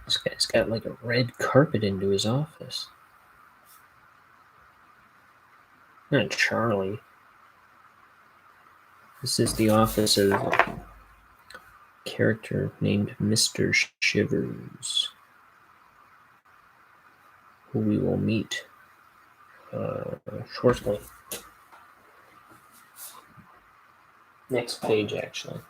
This guy's got like a red carpet into his office. Not Charlie. This is the office of a character named Mr. Shivers, who we will meet shortly. Next page, actually.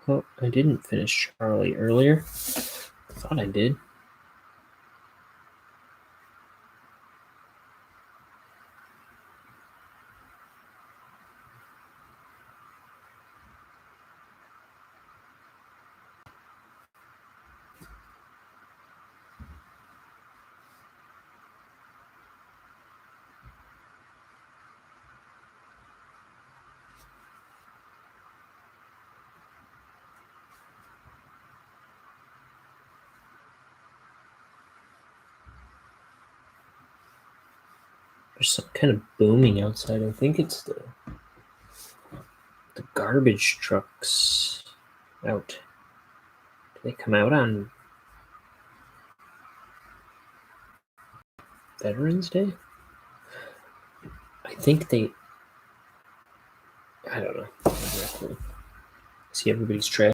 Well, I didn't finish Charlie earlier. I thought I did. There's some kind of booming outside. I think it's the garbage trucks out. Do they come out on Veterans Day? I think they... I don't know. Exactly. See everybody's trash.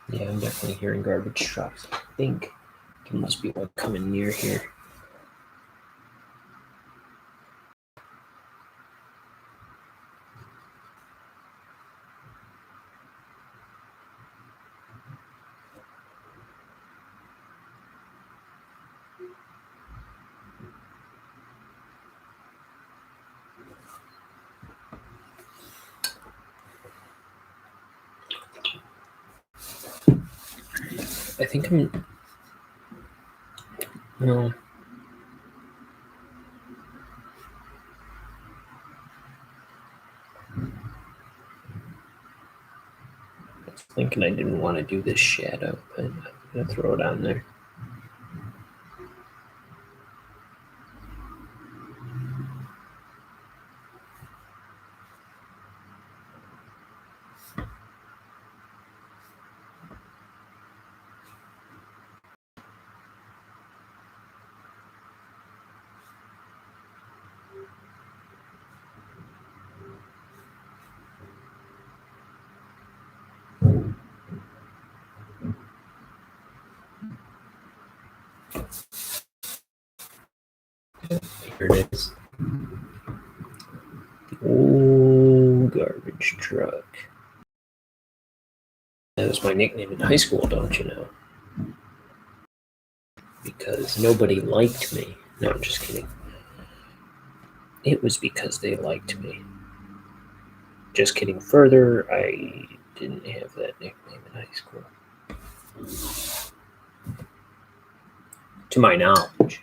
Yeah, I'm definitely hearing garbage trucks. I think there must be one coming near here. I think I'm. No. I was thinking I didn't want to do this shadow, but I'm going to throw it on there. Here it is. The old garbage truck. That was my nickname in high school, don't you know? Because nobody liked me. No, I'm just kidding. It was because they liked me. Just kidding further, I didn't have that nickname in high school. To my knowledge.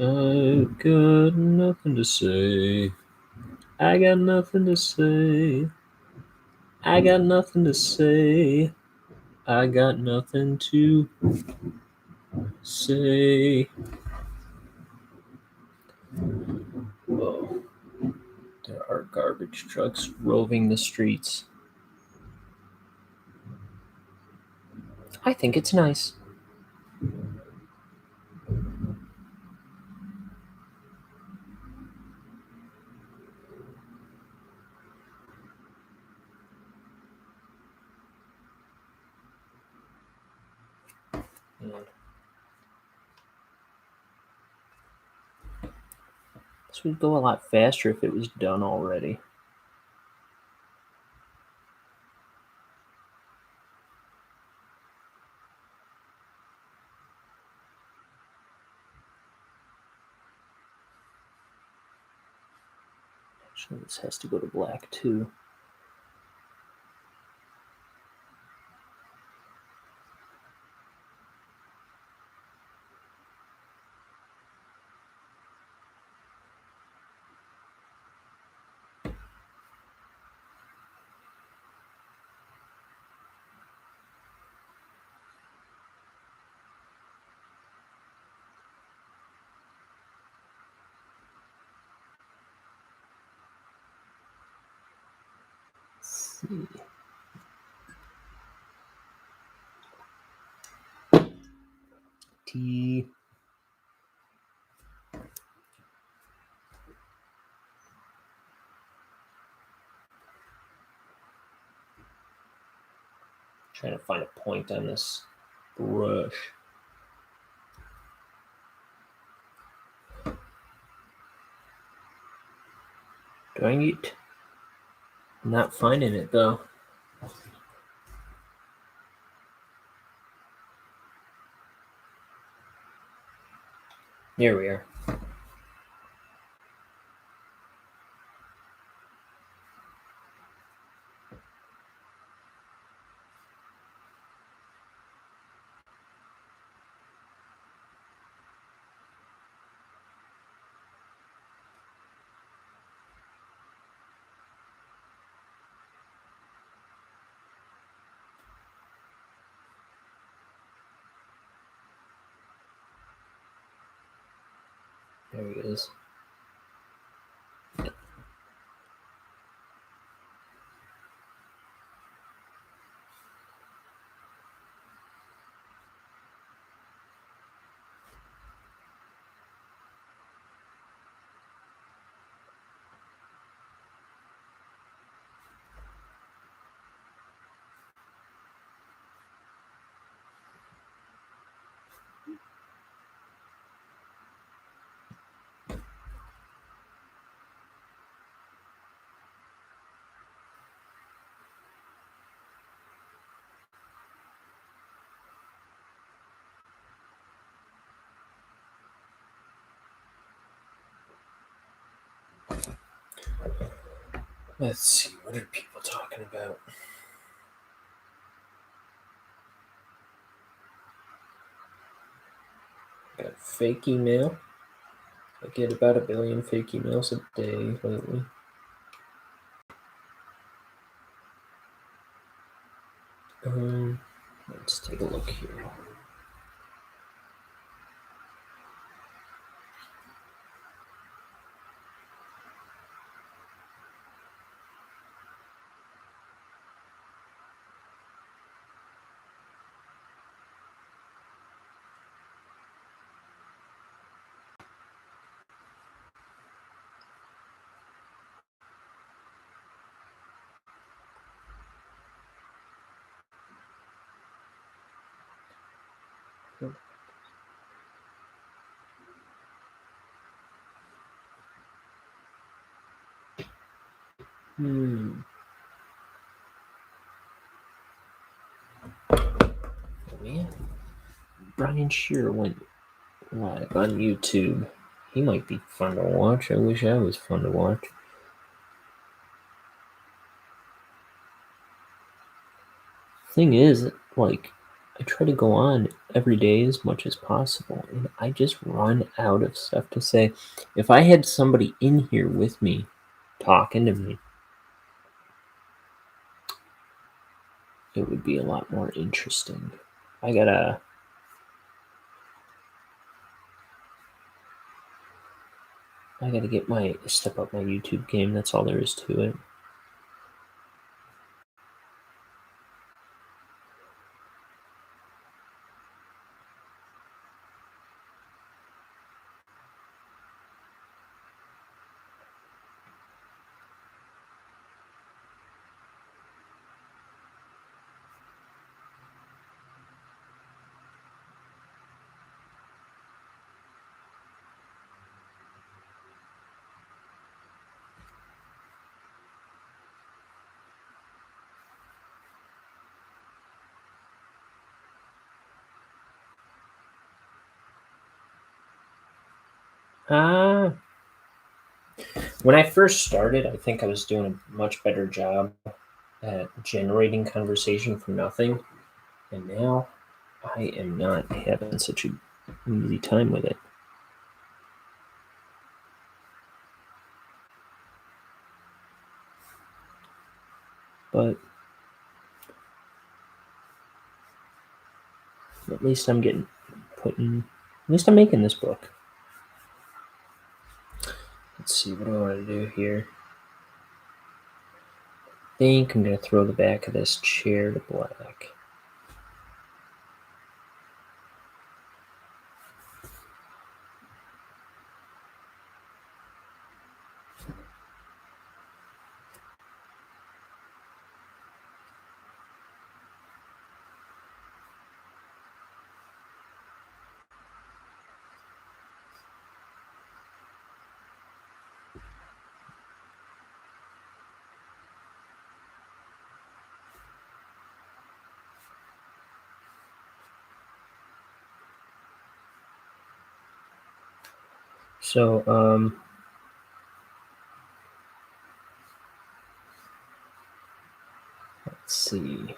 I've got nothing to say. I got nothing to say. I got nothing to say. I got nothing to say. Whoa. There are garbage trucks roving the streets. I think it's nice. This would go a lot faster if it was done already. Actually, this has to go to black too. T. Trying to find a point on this brush. Dang it. I'm not finding it though. Here we are. There he is. Let's see, what are people talking about? Got fake email. I get about 1 billion fake emails a day lately. Let's take a look here. Man, Brian Shearer went live on YouTube. He might be fun to watch. I wish I was fun to watch. Thing is, like, I try to go on every day as much as possible, and I just run out of stuff to say. If I had somebody in here with me, talking to me, it would be a lot more interesting. I gotta step up my YouTube game. That's all there is to it. When I first started, I think I was doing a much better job at generating conversation from nothing, and now I am not having such an easy time with it. But at least I'm at least I'm making this book. Let's see, what do I want to do here? I think I'm going to throw the back of this chair to black. So, let's see.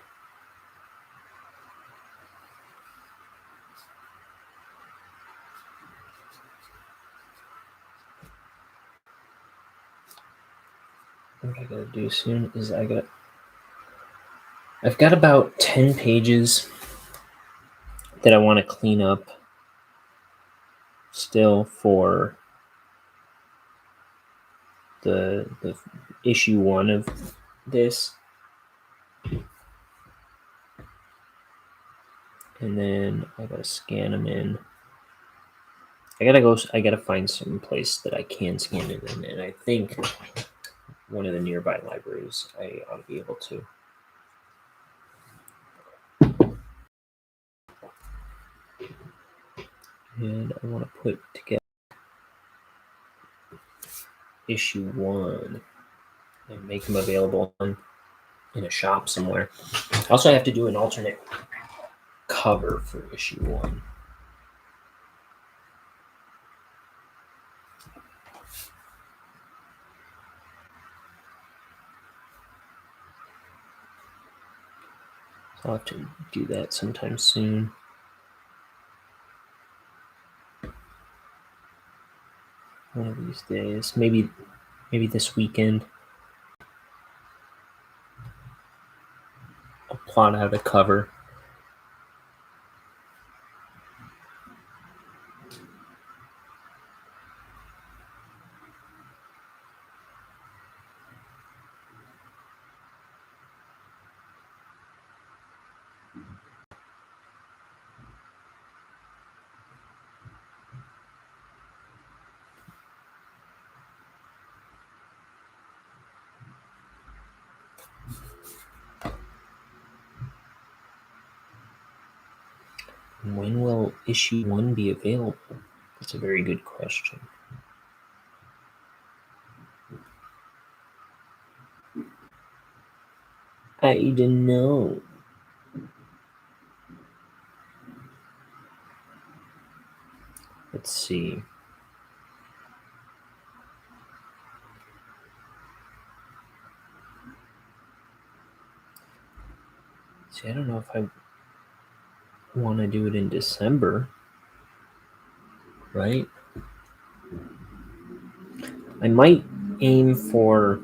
What I gotta do soon is I've got about 10 pages that I want to clean up still for the issue 1 of this. And then I gotta scan them in. I gotta find some place that I can scan it in, and I think one of the nearby libraries I ought to be able to. And I want to put together issue 1 and make them available in a shop somewhere. I also have to do an alternate cover for issue 1. So I'll have to do that sometime soon. One of these days, maybe this weekend. I'll plot out a cover. When will issue 1 be available? That's a very good question. I don't know. Let's see. See, I don't know if I want to do it in December, right? I might aim for.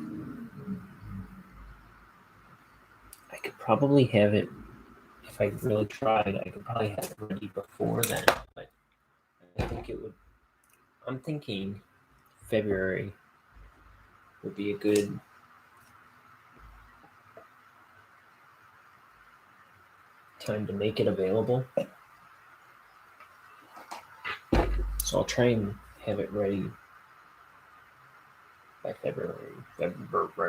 I could probably have it, if I really tried, I could probably have it ready before then, but I think it would. I'm thinking February would be a good time to make it available. So I'll try and have it ready by February. February.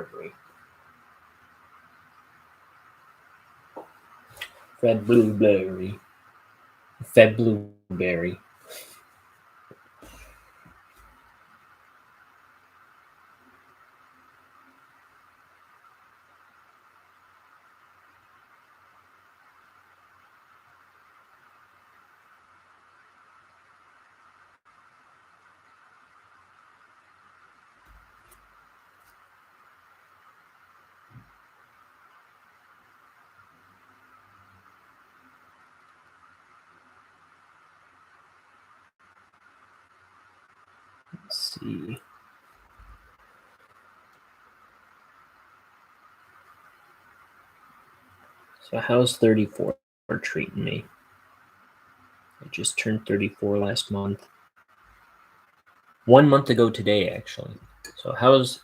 Let's see. So how's 34 treating me? I just turned 34 last month. 1 month ago today, actually. So how's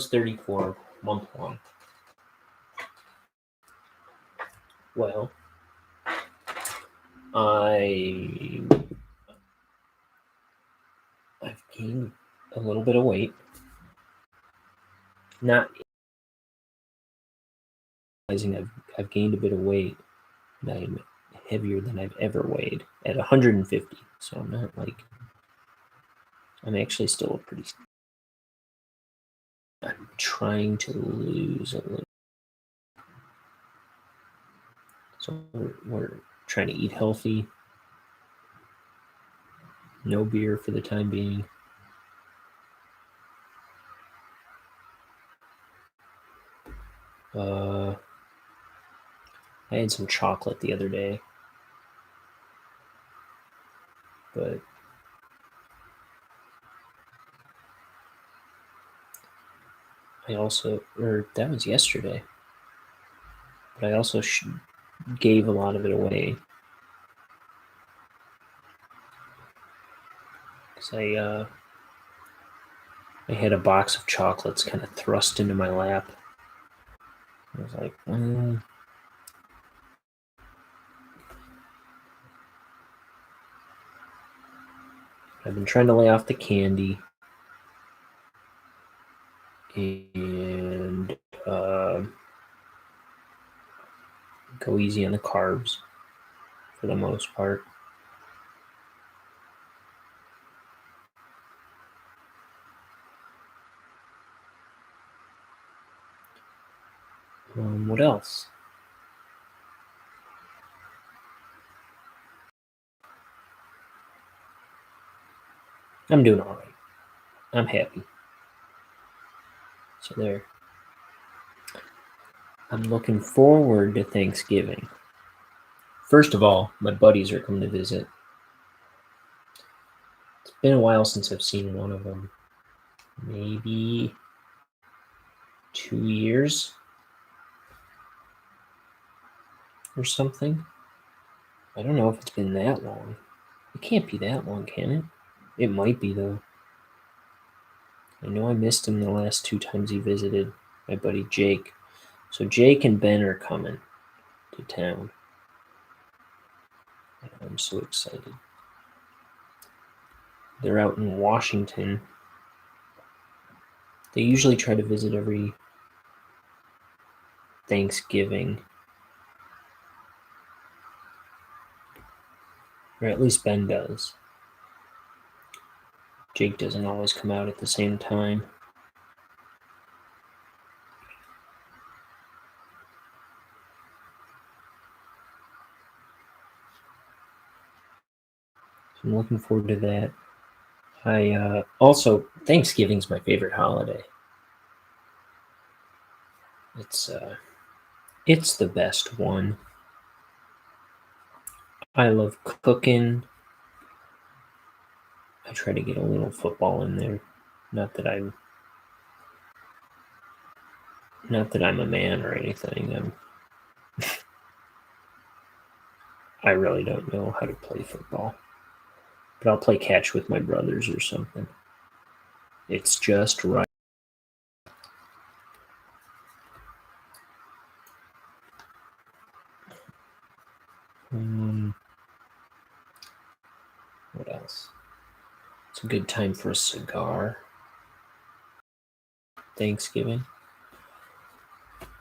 34 month 1? Well, I've gained a little bit of weight. Not realizing I've gained a bit of weight, and I'm heavier than I've ever weighed at 150. So I'm not like, I'm actually still a pretty. I'm trying to lose a little. So we're trying to eat healthy. No beer for the time being. I had some chocolate the other day, but that was yesterday, but I also gave a lot of it away. Because I had a box of chocolates kind of thrust into my lap. I was like, I've been trying to lay off the candy and go easy on the carbs for the most part. What else? I'm doing all right. I'm happy. So there. I'm looking forward to Thanksgiving. First of all, my buddies are coming to visit. It's been a while since I've seen one of them. Maybe 2 years or something. I don't know if it's been that long. It can't be that long, can it? It might be, though. I know I missed him the last 2 times he visited, my buddy Jake. So Jake and Ben are coming to town. I'm so excited. They're out in Washington. They usually try to visit every Thanksgiving. Or at least Ben does. Jake doesn't always come out at the same time. So I'm looking forward to that. Also, Thanksgiving's my favorite holiday. It's the best one. I love cooking. I try to get a little football in there. Not that I'm a man or anything. I really don't know how to play football. But I'll play catch with my brothers or something. It's just right. What else? It's a good time for a cigar. Thanksgiving.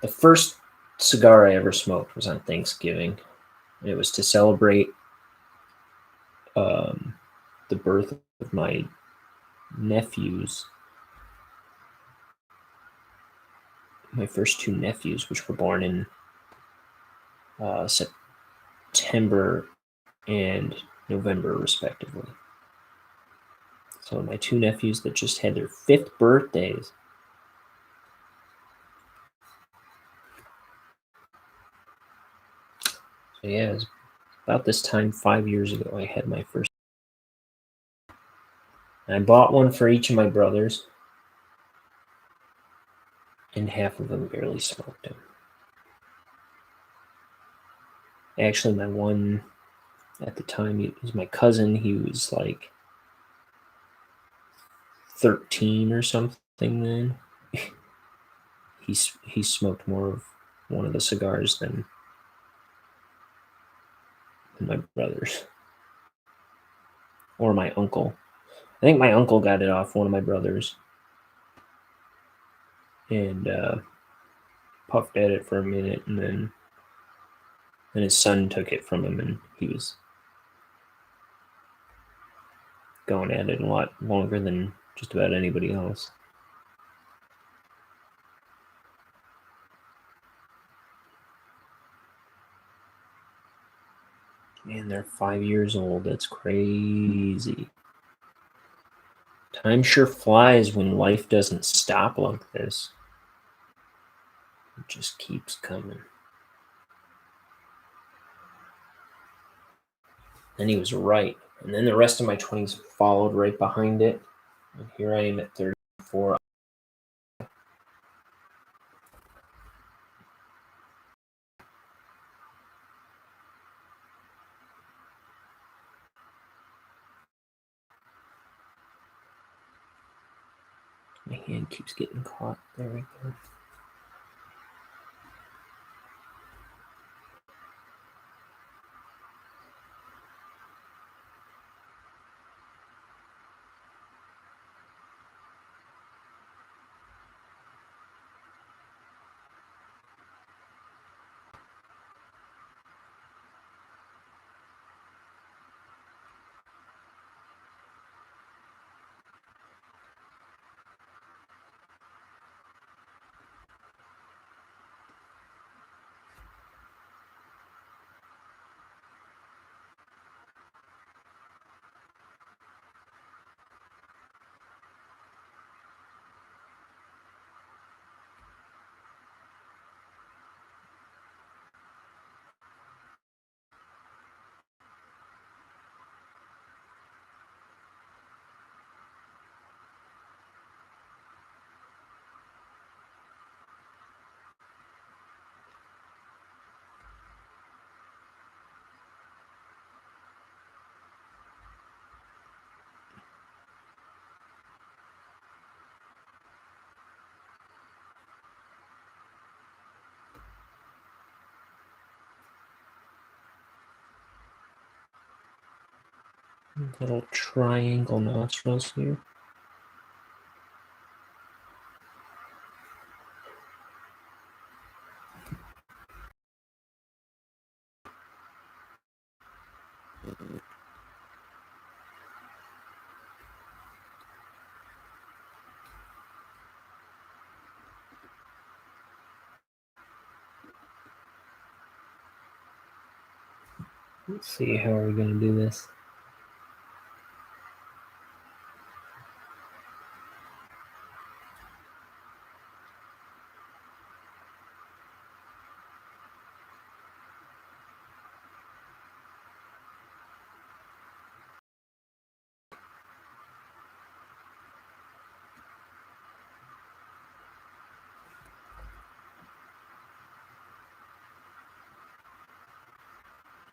The first cigar I ever smoked was on Thanksgiving. It was to celebrate the birth of my nephews. My first 2 nephews, which were born in September and November, respectively. So my 2 nephews that just had their 5th birthdays. So yeah, it was about this time 5 years ago I had my first. I bought one for each of my brothers, and half of them barely smoked them. Actually, my one at the time, it was my cousin. He was like 13 or something then. he smoked more of one of the cigars than my brothers. Or my uncle. I think my uncle got it off one of my brothers. And puffed at it for a minute, and then his son took it from him, and he was going at it a lot longer than just about anybody else. Man, they're 5 years old. That's crazy. Time sure flies when life doesn't stop like this. It just keeps coming. And he was right. And then the rest of my 20s followed right behind it. And here I am at 34. My hand keeps getting caught. There we go. Little triangle nostrils here. Let's see, how are we going to do this?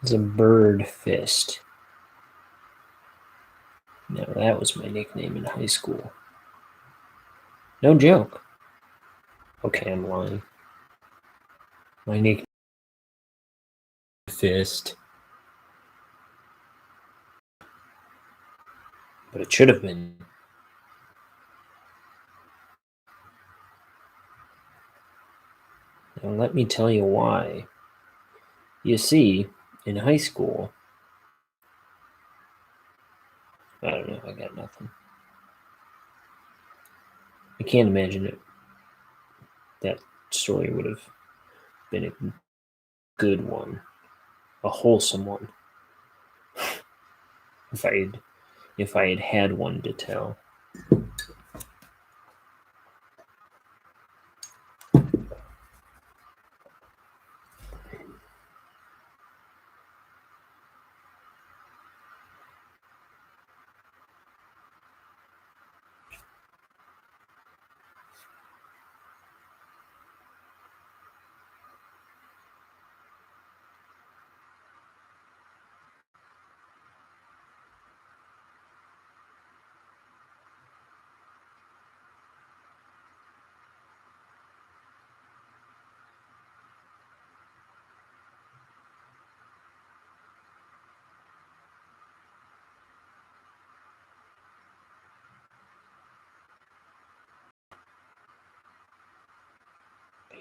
It's a bird fist. Now that was my nickname in high school. No joke. Okay, I'm lying. My nickname is Fist. But it should have been. Now let me tell you why. You see, in high school, I don't know, I got nothing. I can't imagine it. That story would have been a good one, a wholesome one, if I had had one to tell.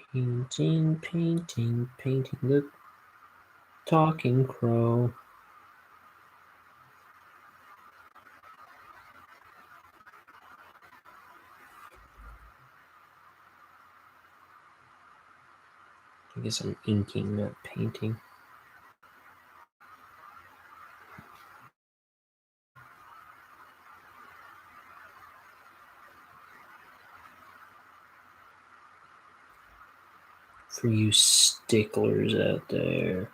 Painting the talking crow. I guess I'm inking, not painting. For you sticklers out there,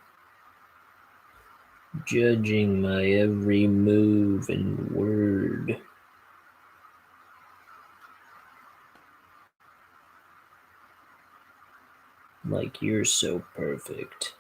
judging my every move and word. Like you're so perfect.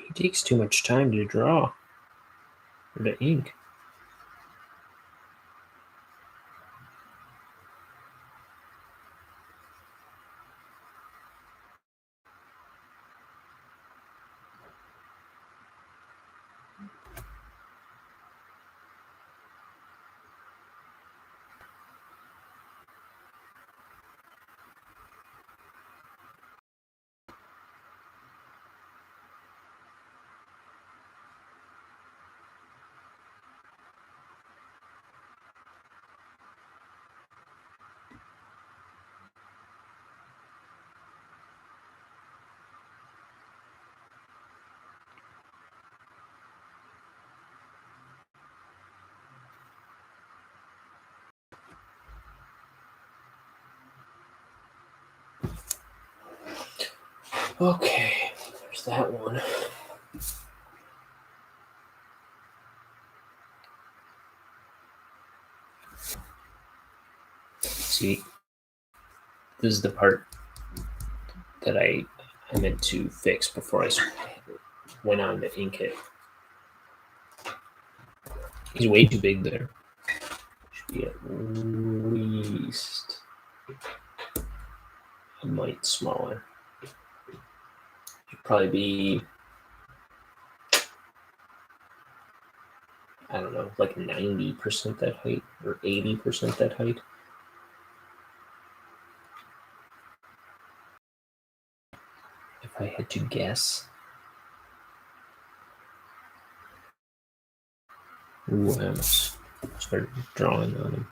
It takes too much time to draw or to ink. Okay, there's that one. See, this is the part that I meant to fix before I went on to ink it. He's way too big there. Should be at least a mite smaller. Should probably be, I don't know, like 90% that height or 80% that height. If I had to guess. Ooh, I almost started drawing on him.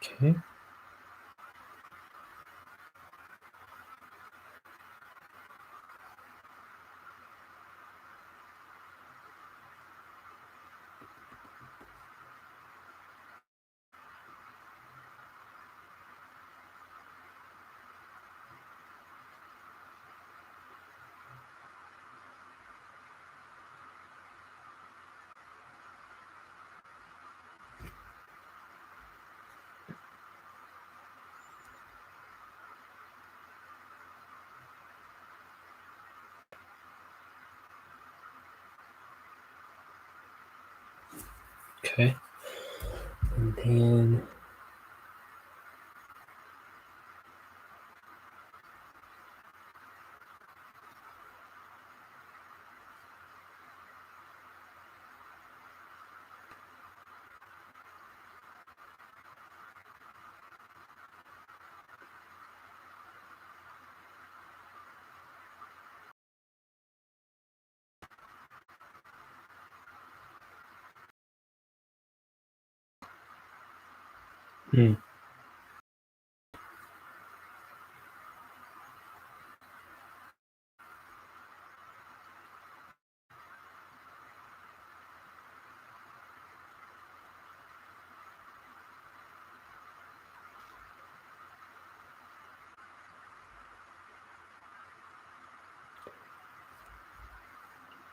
Okay. Okay. And then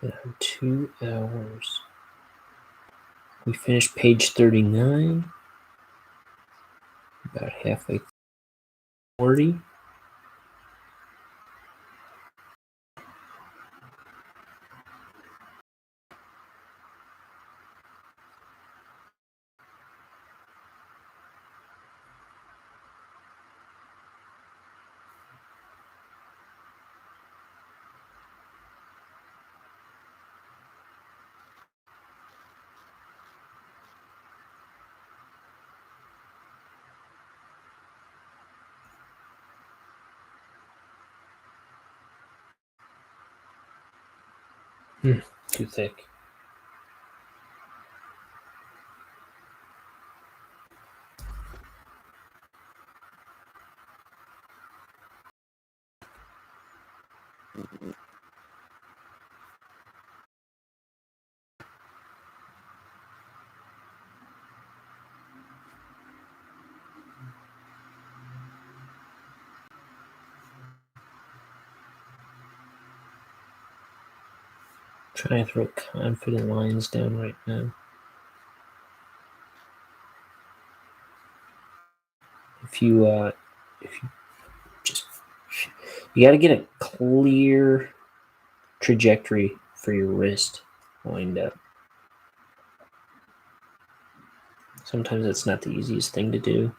Around 2 hours. We finished page 39. About halfway through 40. Too thick. Trying to throw confident lines down right now. If you got to get a clear trajectory for your wrist lined up. Sometimes it's not the easiest thing to do.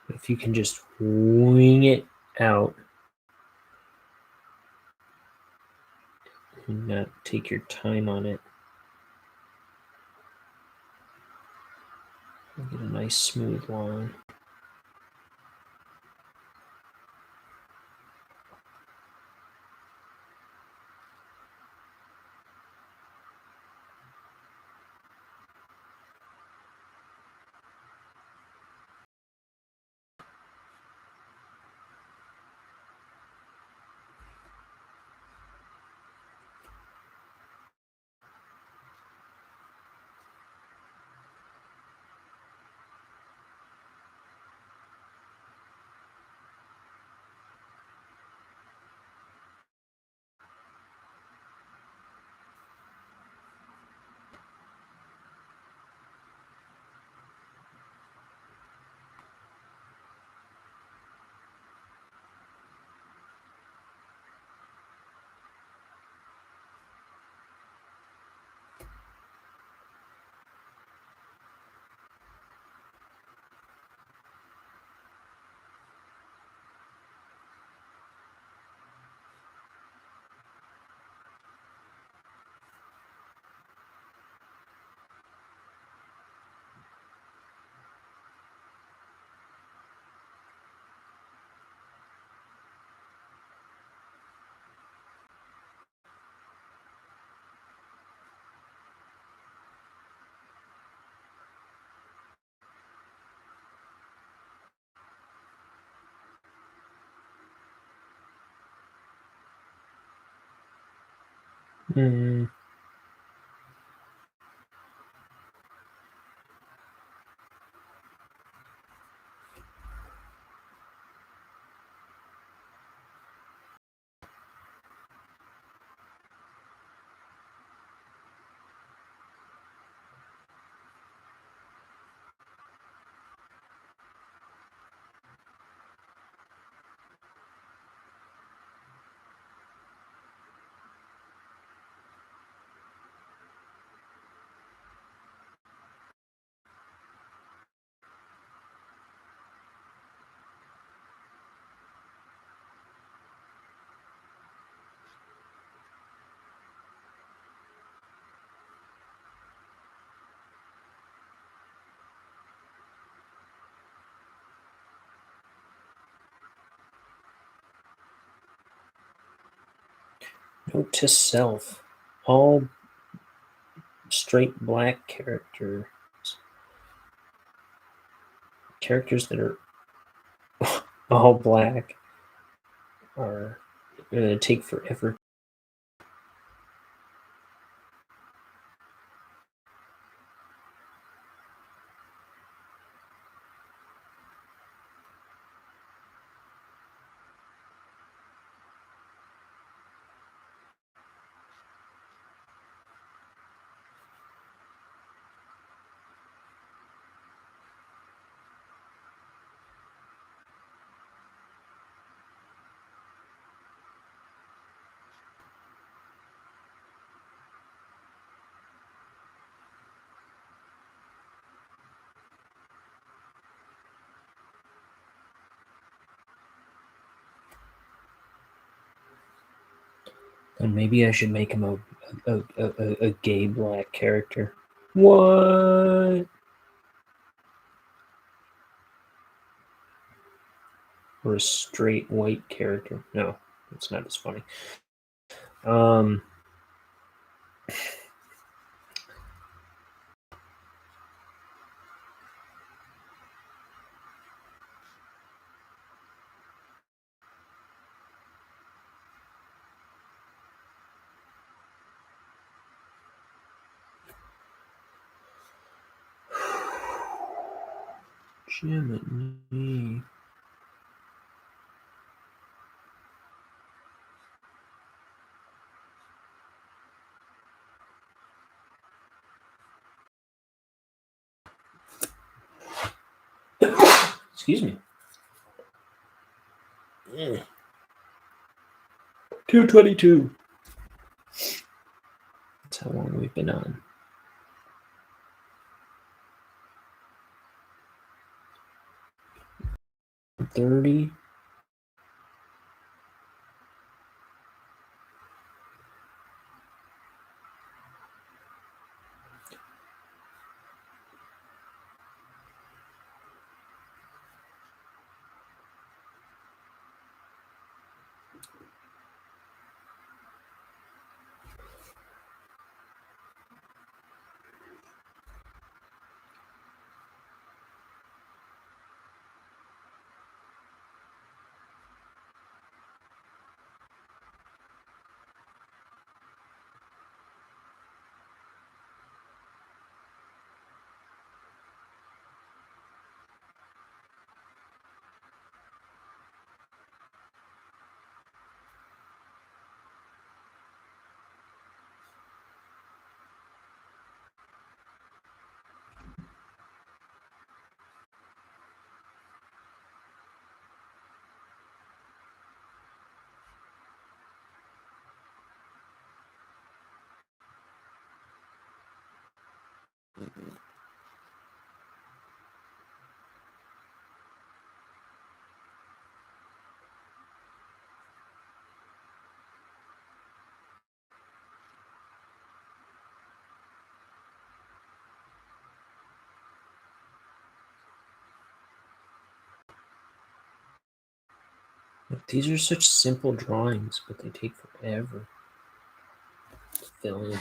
If you can just wing it out and not take your time on it, get a nice smooth line. Note to self, all straight black characters characters that are all black are going to take forever. And maybe I should make him a gay black character. What? Or a straight white character. No, it's not as funny. Jiminy. Excuse me. 2:22. That's how long we've been on. 30. These are such simple drawings, but they take forever to fill in.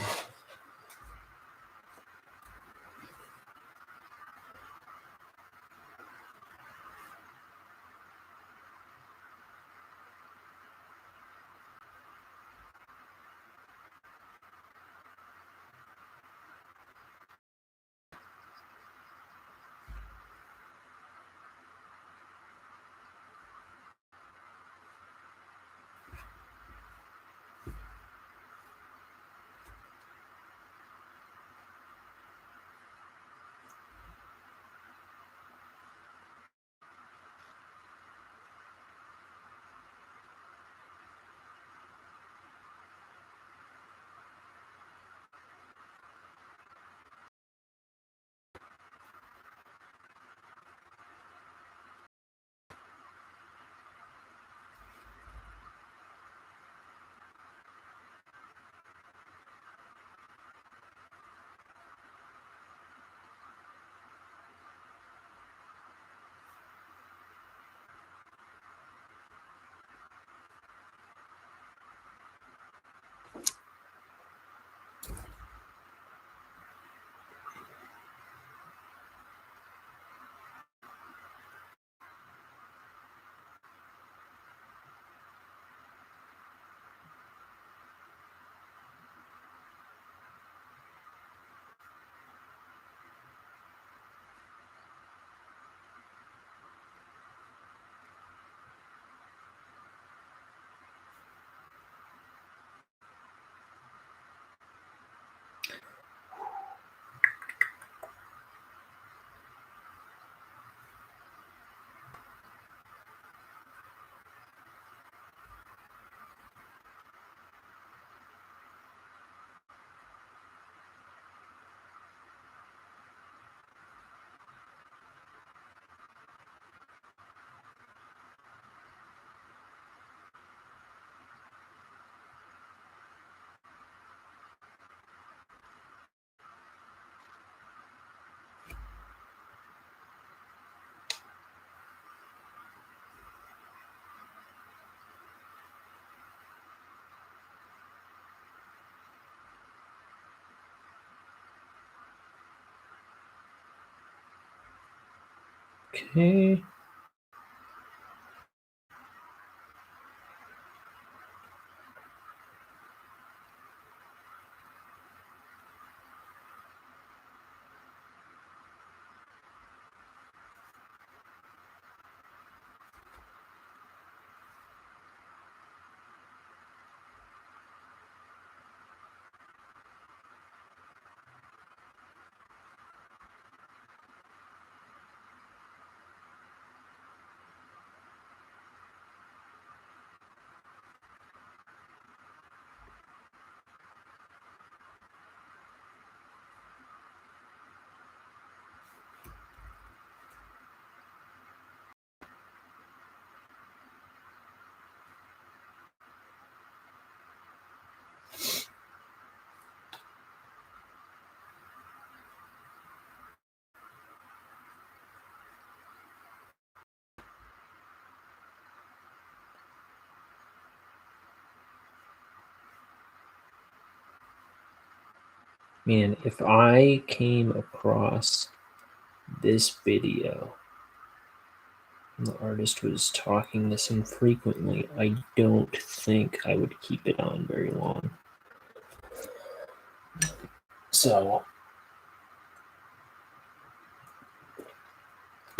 Okay. Man, if I came across this video and the artist was talking this infrequently, I don't think I would keep it on very long. So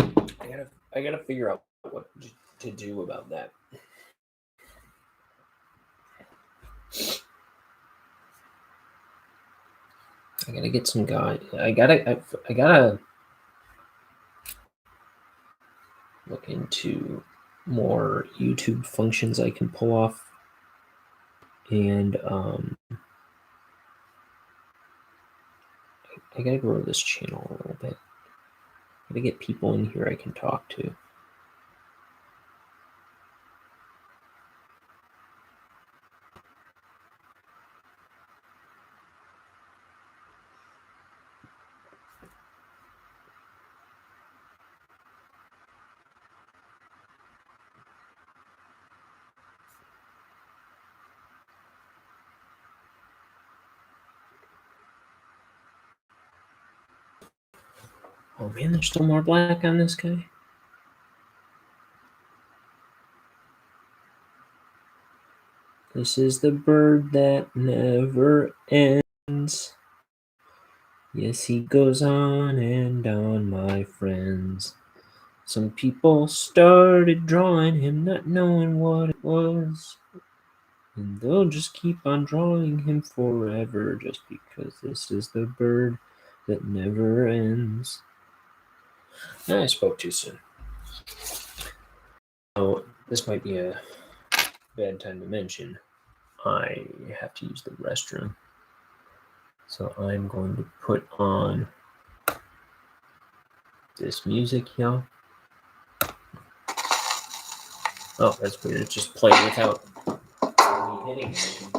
I gotta figure out what to do about that. I gotta get some guy. I gotta look into more YouTube functions I can pull off, and I gotta grow this channel a little bit. I gotta get people in here I can talk to. Oh man, there's still more black on this guy. This is the bird that never ends. Yes, he goes on and on, my friends. Some people started drawing him, not knowing what it was. And they'll just keep on drawing him forever, just because this is the bird that never ends. I spoke too soon. So, this might be a bad time to mention. I have to use the restroom. So I'm going to put on this music here. Oh, that's weird. It just played without me hitting anything.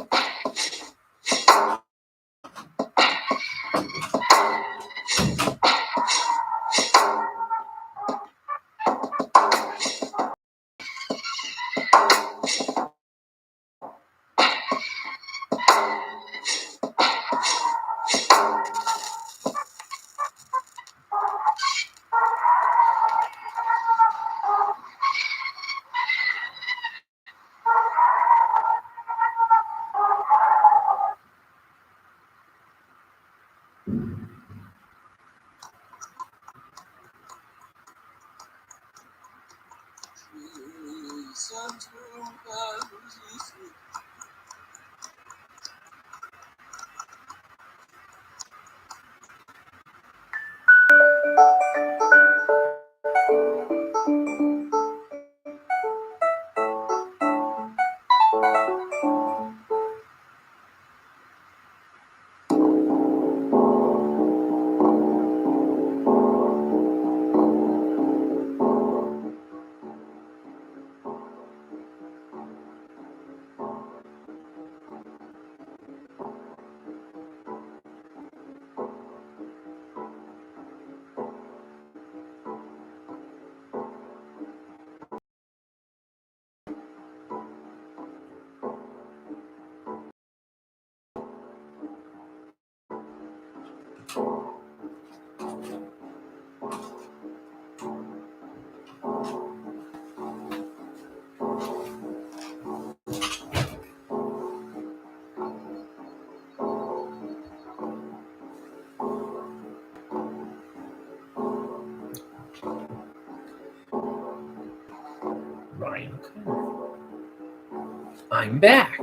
I'm back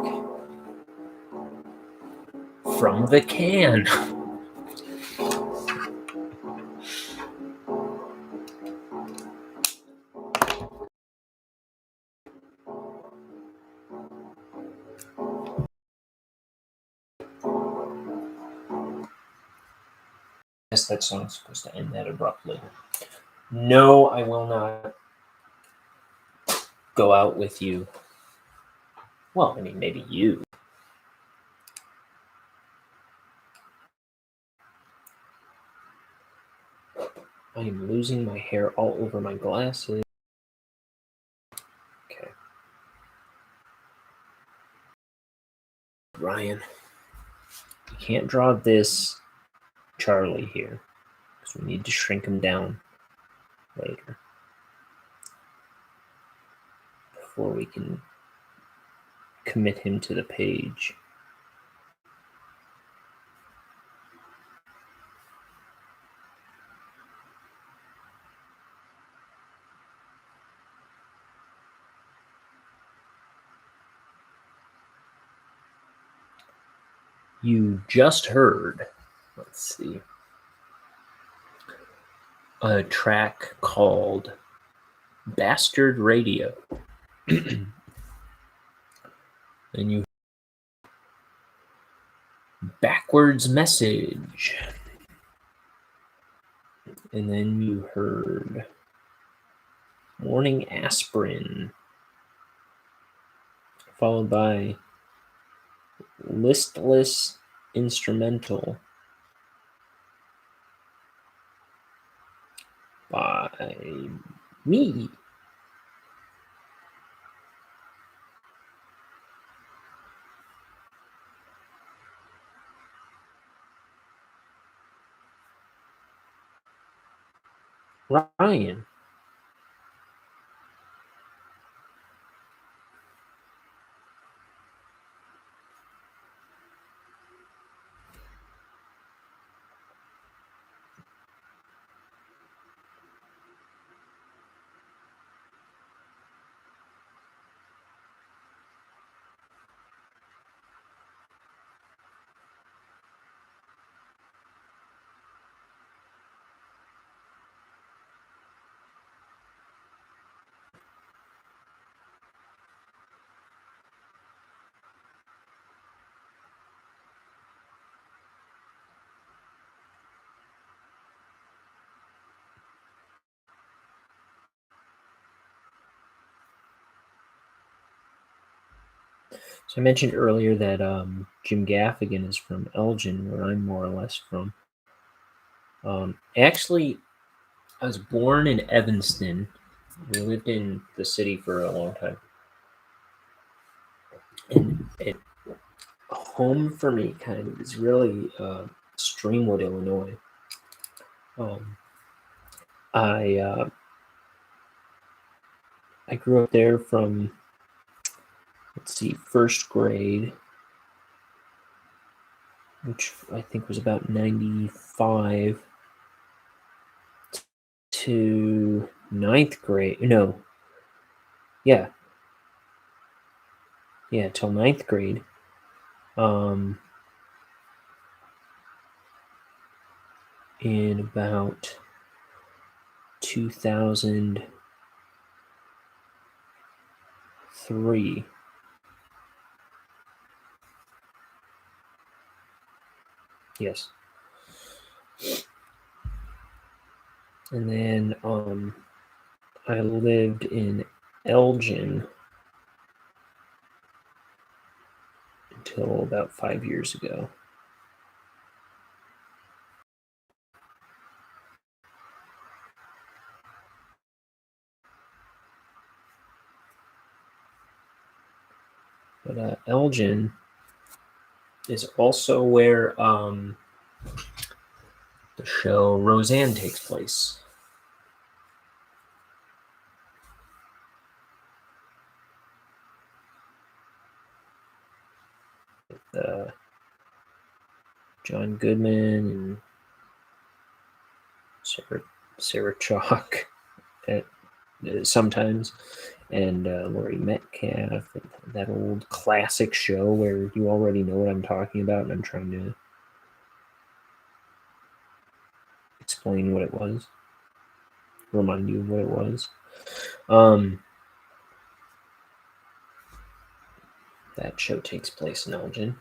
from the can. I guess that song's supposed to end that abruptly. No, I will not go out with you. Well, I mean, maybe you. I am losing my hair all over my glasses. Okay. Ryan, you can't draw this Charlie here because we need to shrink him down later before we can commit him to the page. You just heard, let's see, a track called Bastard Radio. And you Backwards Message. And then you heard Morning Aspirin, followed by Listless Instrumental by me. Ryan. So I mentioned earlier that Jim Gaffigan is from Elgin, where I'm more or less from. Actually, I was born in Evanston. We lived in the city for a long time. And home for me kind of is really Streamwood, Illinois. I grew up there from, let's see, first grade, which I think was about 95, to ninth grade. No. Yeah. Yeah, till ninth grade. In about 2003. Yes. And then I lived in Elgin until about 5 years ago. But Elgin is also where the show Roseanne takes place. With John Goodman and Sarah Chalk sometimes, and Laurie Metcalf, and that old classic show where you already know what I'm talking about, and I'm trying to explain what it was, remind you of what it was. That show takes place in Elgin.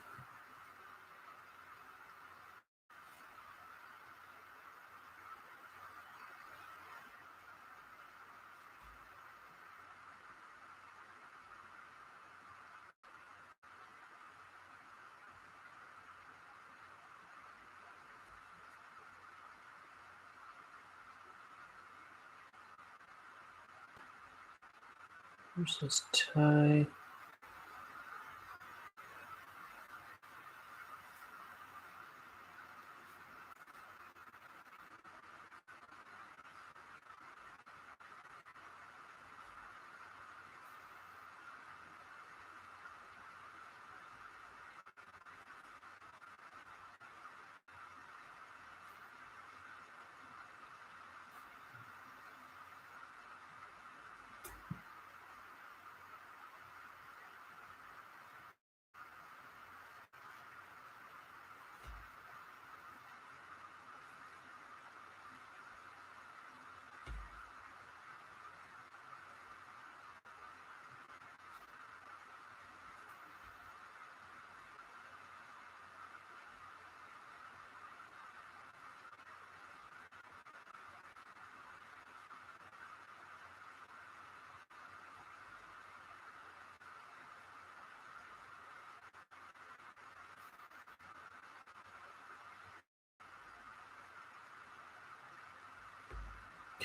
There's this tie.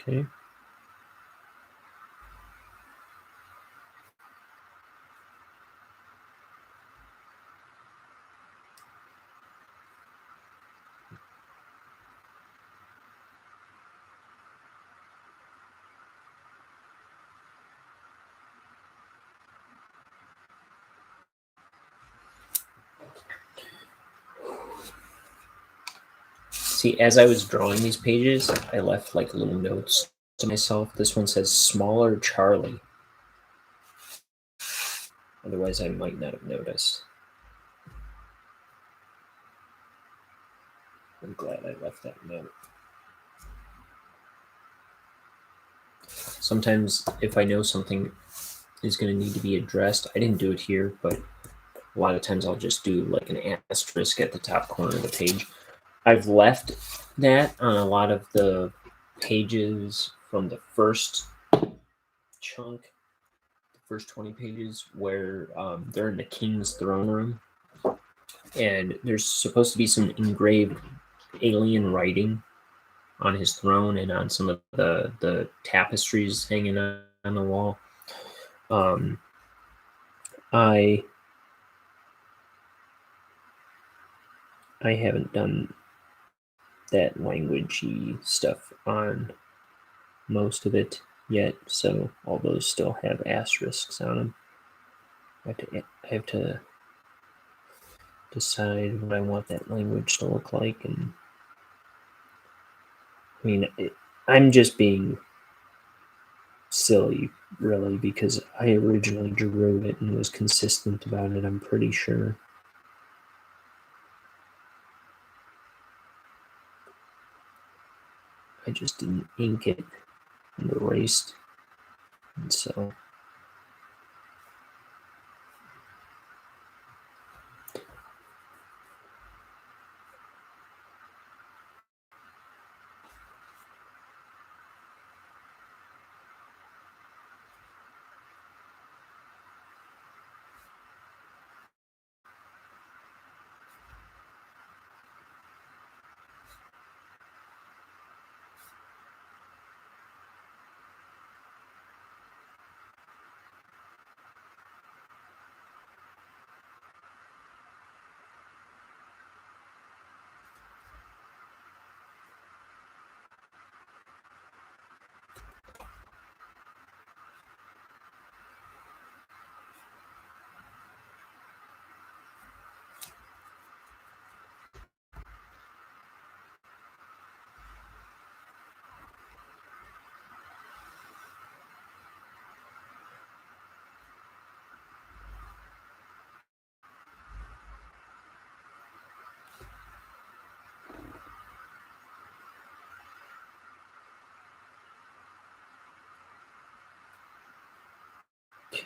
Okay. See, as I was drawing these pages, I left like little notes to myself. This one says smaller Charlie. Otherwise, I might not have noticed. I'm glad I left that note. Sometimes, if I know something is going to need to be addressed, I didn't do it here, but a lot of times I'll just do like an asterisk at the top corner of the page. I've left that on a lot of the pages from the first chunk, the first 20 pages, where they're in the king's throne room. And there's supposed to be some engraved alien writing on his throne and on some of the tapestries hanging on the wall. I haven't done that languagey stuff on most of it yet, so all those still have asterisks on them. I have to decide what I want that language to look like, and I mean, I'm just being silly, really, because I originally drew it and was consistent about it, I'm pretty sure. I just didn't ink it and erased, and so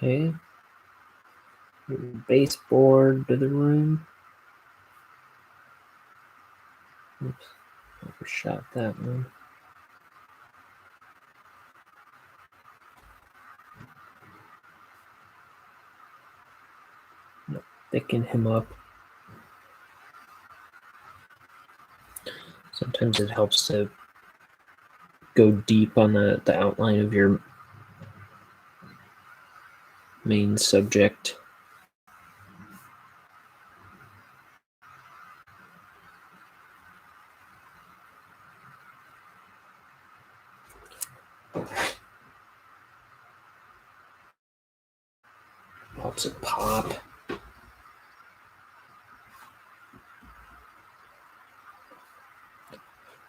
Okay. Baseboard to the room. Oops, overshot that one. No, thicken him up. Sometimes it helps to go deep on the outline of your main subject. Helps it pop.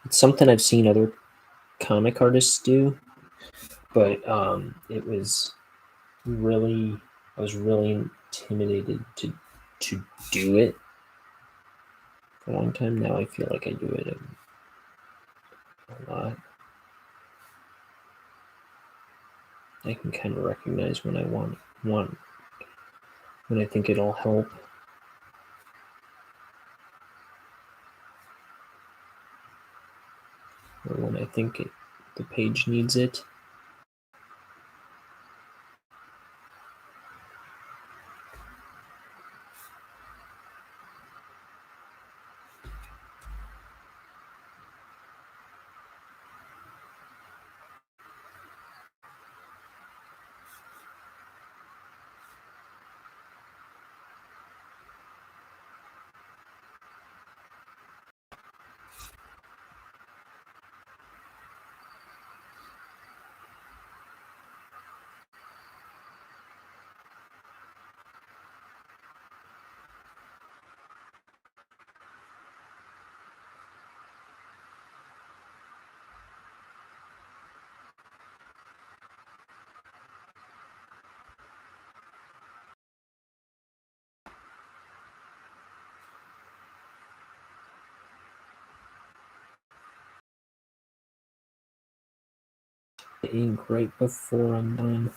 It's something I've seen other comic artists do, but it was really, I was really intimidated to do it for a long time. Now I feel like I do it a lot. I can kind of recognize when I want when I think it'll help, or when I think the page needs it. The ink right before I'm done.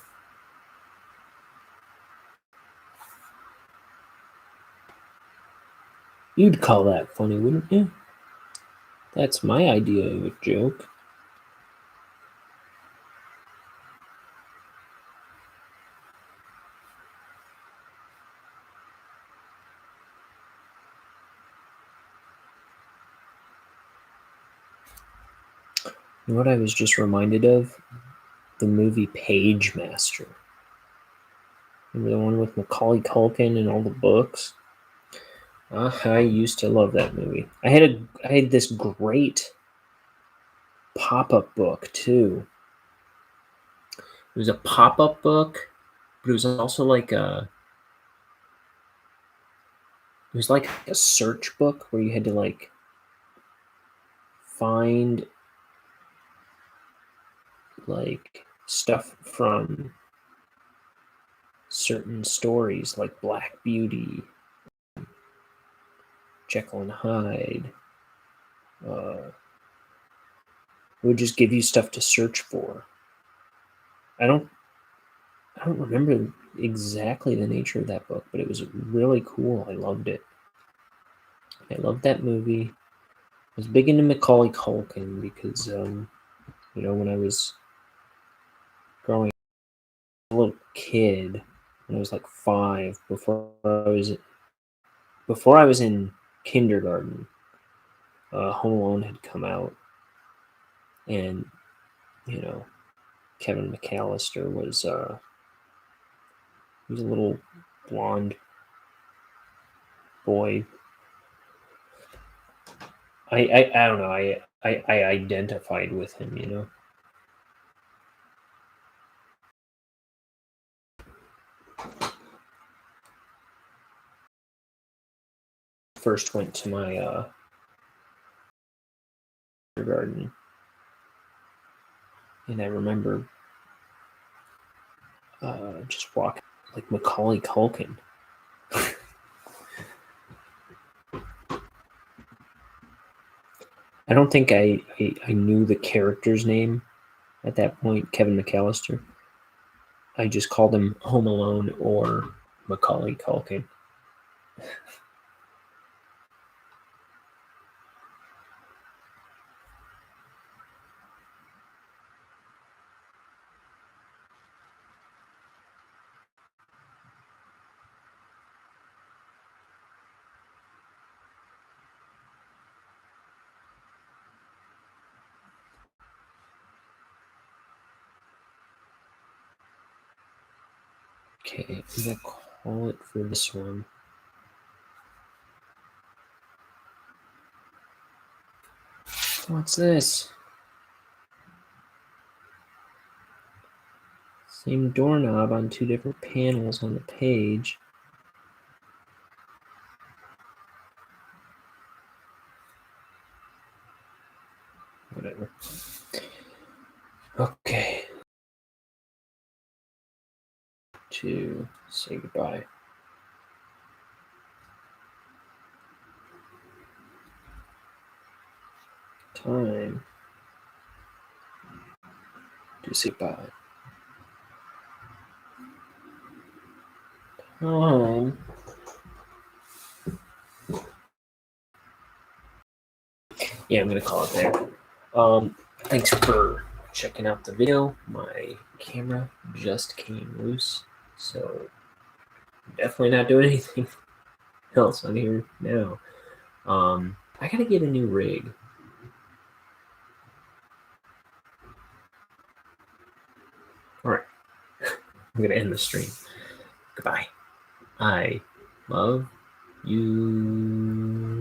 You'd call that funny, wouldn't you? That's my idea of a joke. You know what I was just reminded of? The movie Page Master. Remember the one with Macaulay Culkin and all the books? I used to love that movie. I had this great pop-up book too. It was a pop-up book, but it was also like it was like a search book where you had to like find like stuff from certain stories like Black Beauty, Jekyll and Hyde. It would just give you stuff to search for. I don't remember exactly the nature of that book, but it was really cool. I loved it. I loved that movie. I was big into Macaulay Culkin because, when I was growing up, a little kid, when I was like 5, before I was in kindergarten, Home Alone had come out, and Kevin McAllister was he was a little blonde boy. I don't know. I identified with him. First went to my kindergarten, and I remember just walking like Macaulay Culkin. I don't think I knew the character's name at that point, Kevin McAllister. I just called him Home Alone or Macaulay Culkin. Okay, I'm gonna call it for this one. What's this? Same doorknob on two different panels on the page. Whatever. Okay. To say goodbye. Time to say goodbye. Time. Yeah, I'm gonna call it there. Thanks for checking out the video. My camera just came loose, so I'm definitely not doing anything else on here now. I gotta get a new rig. All right, I'm gonna end the stream. Goodbye. I love you.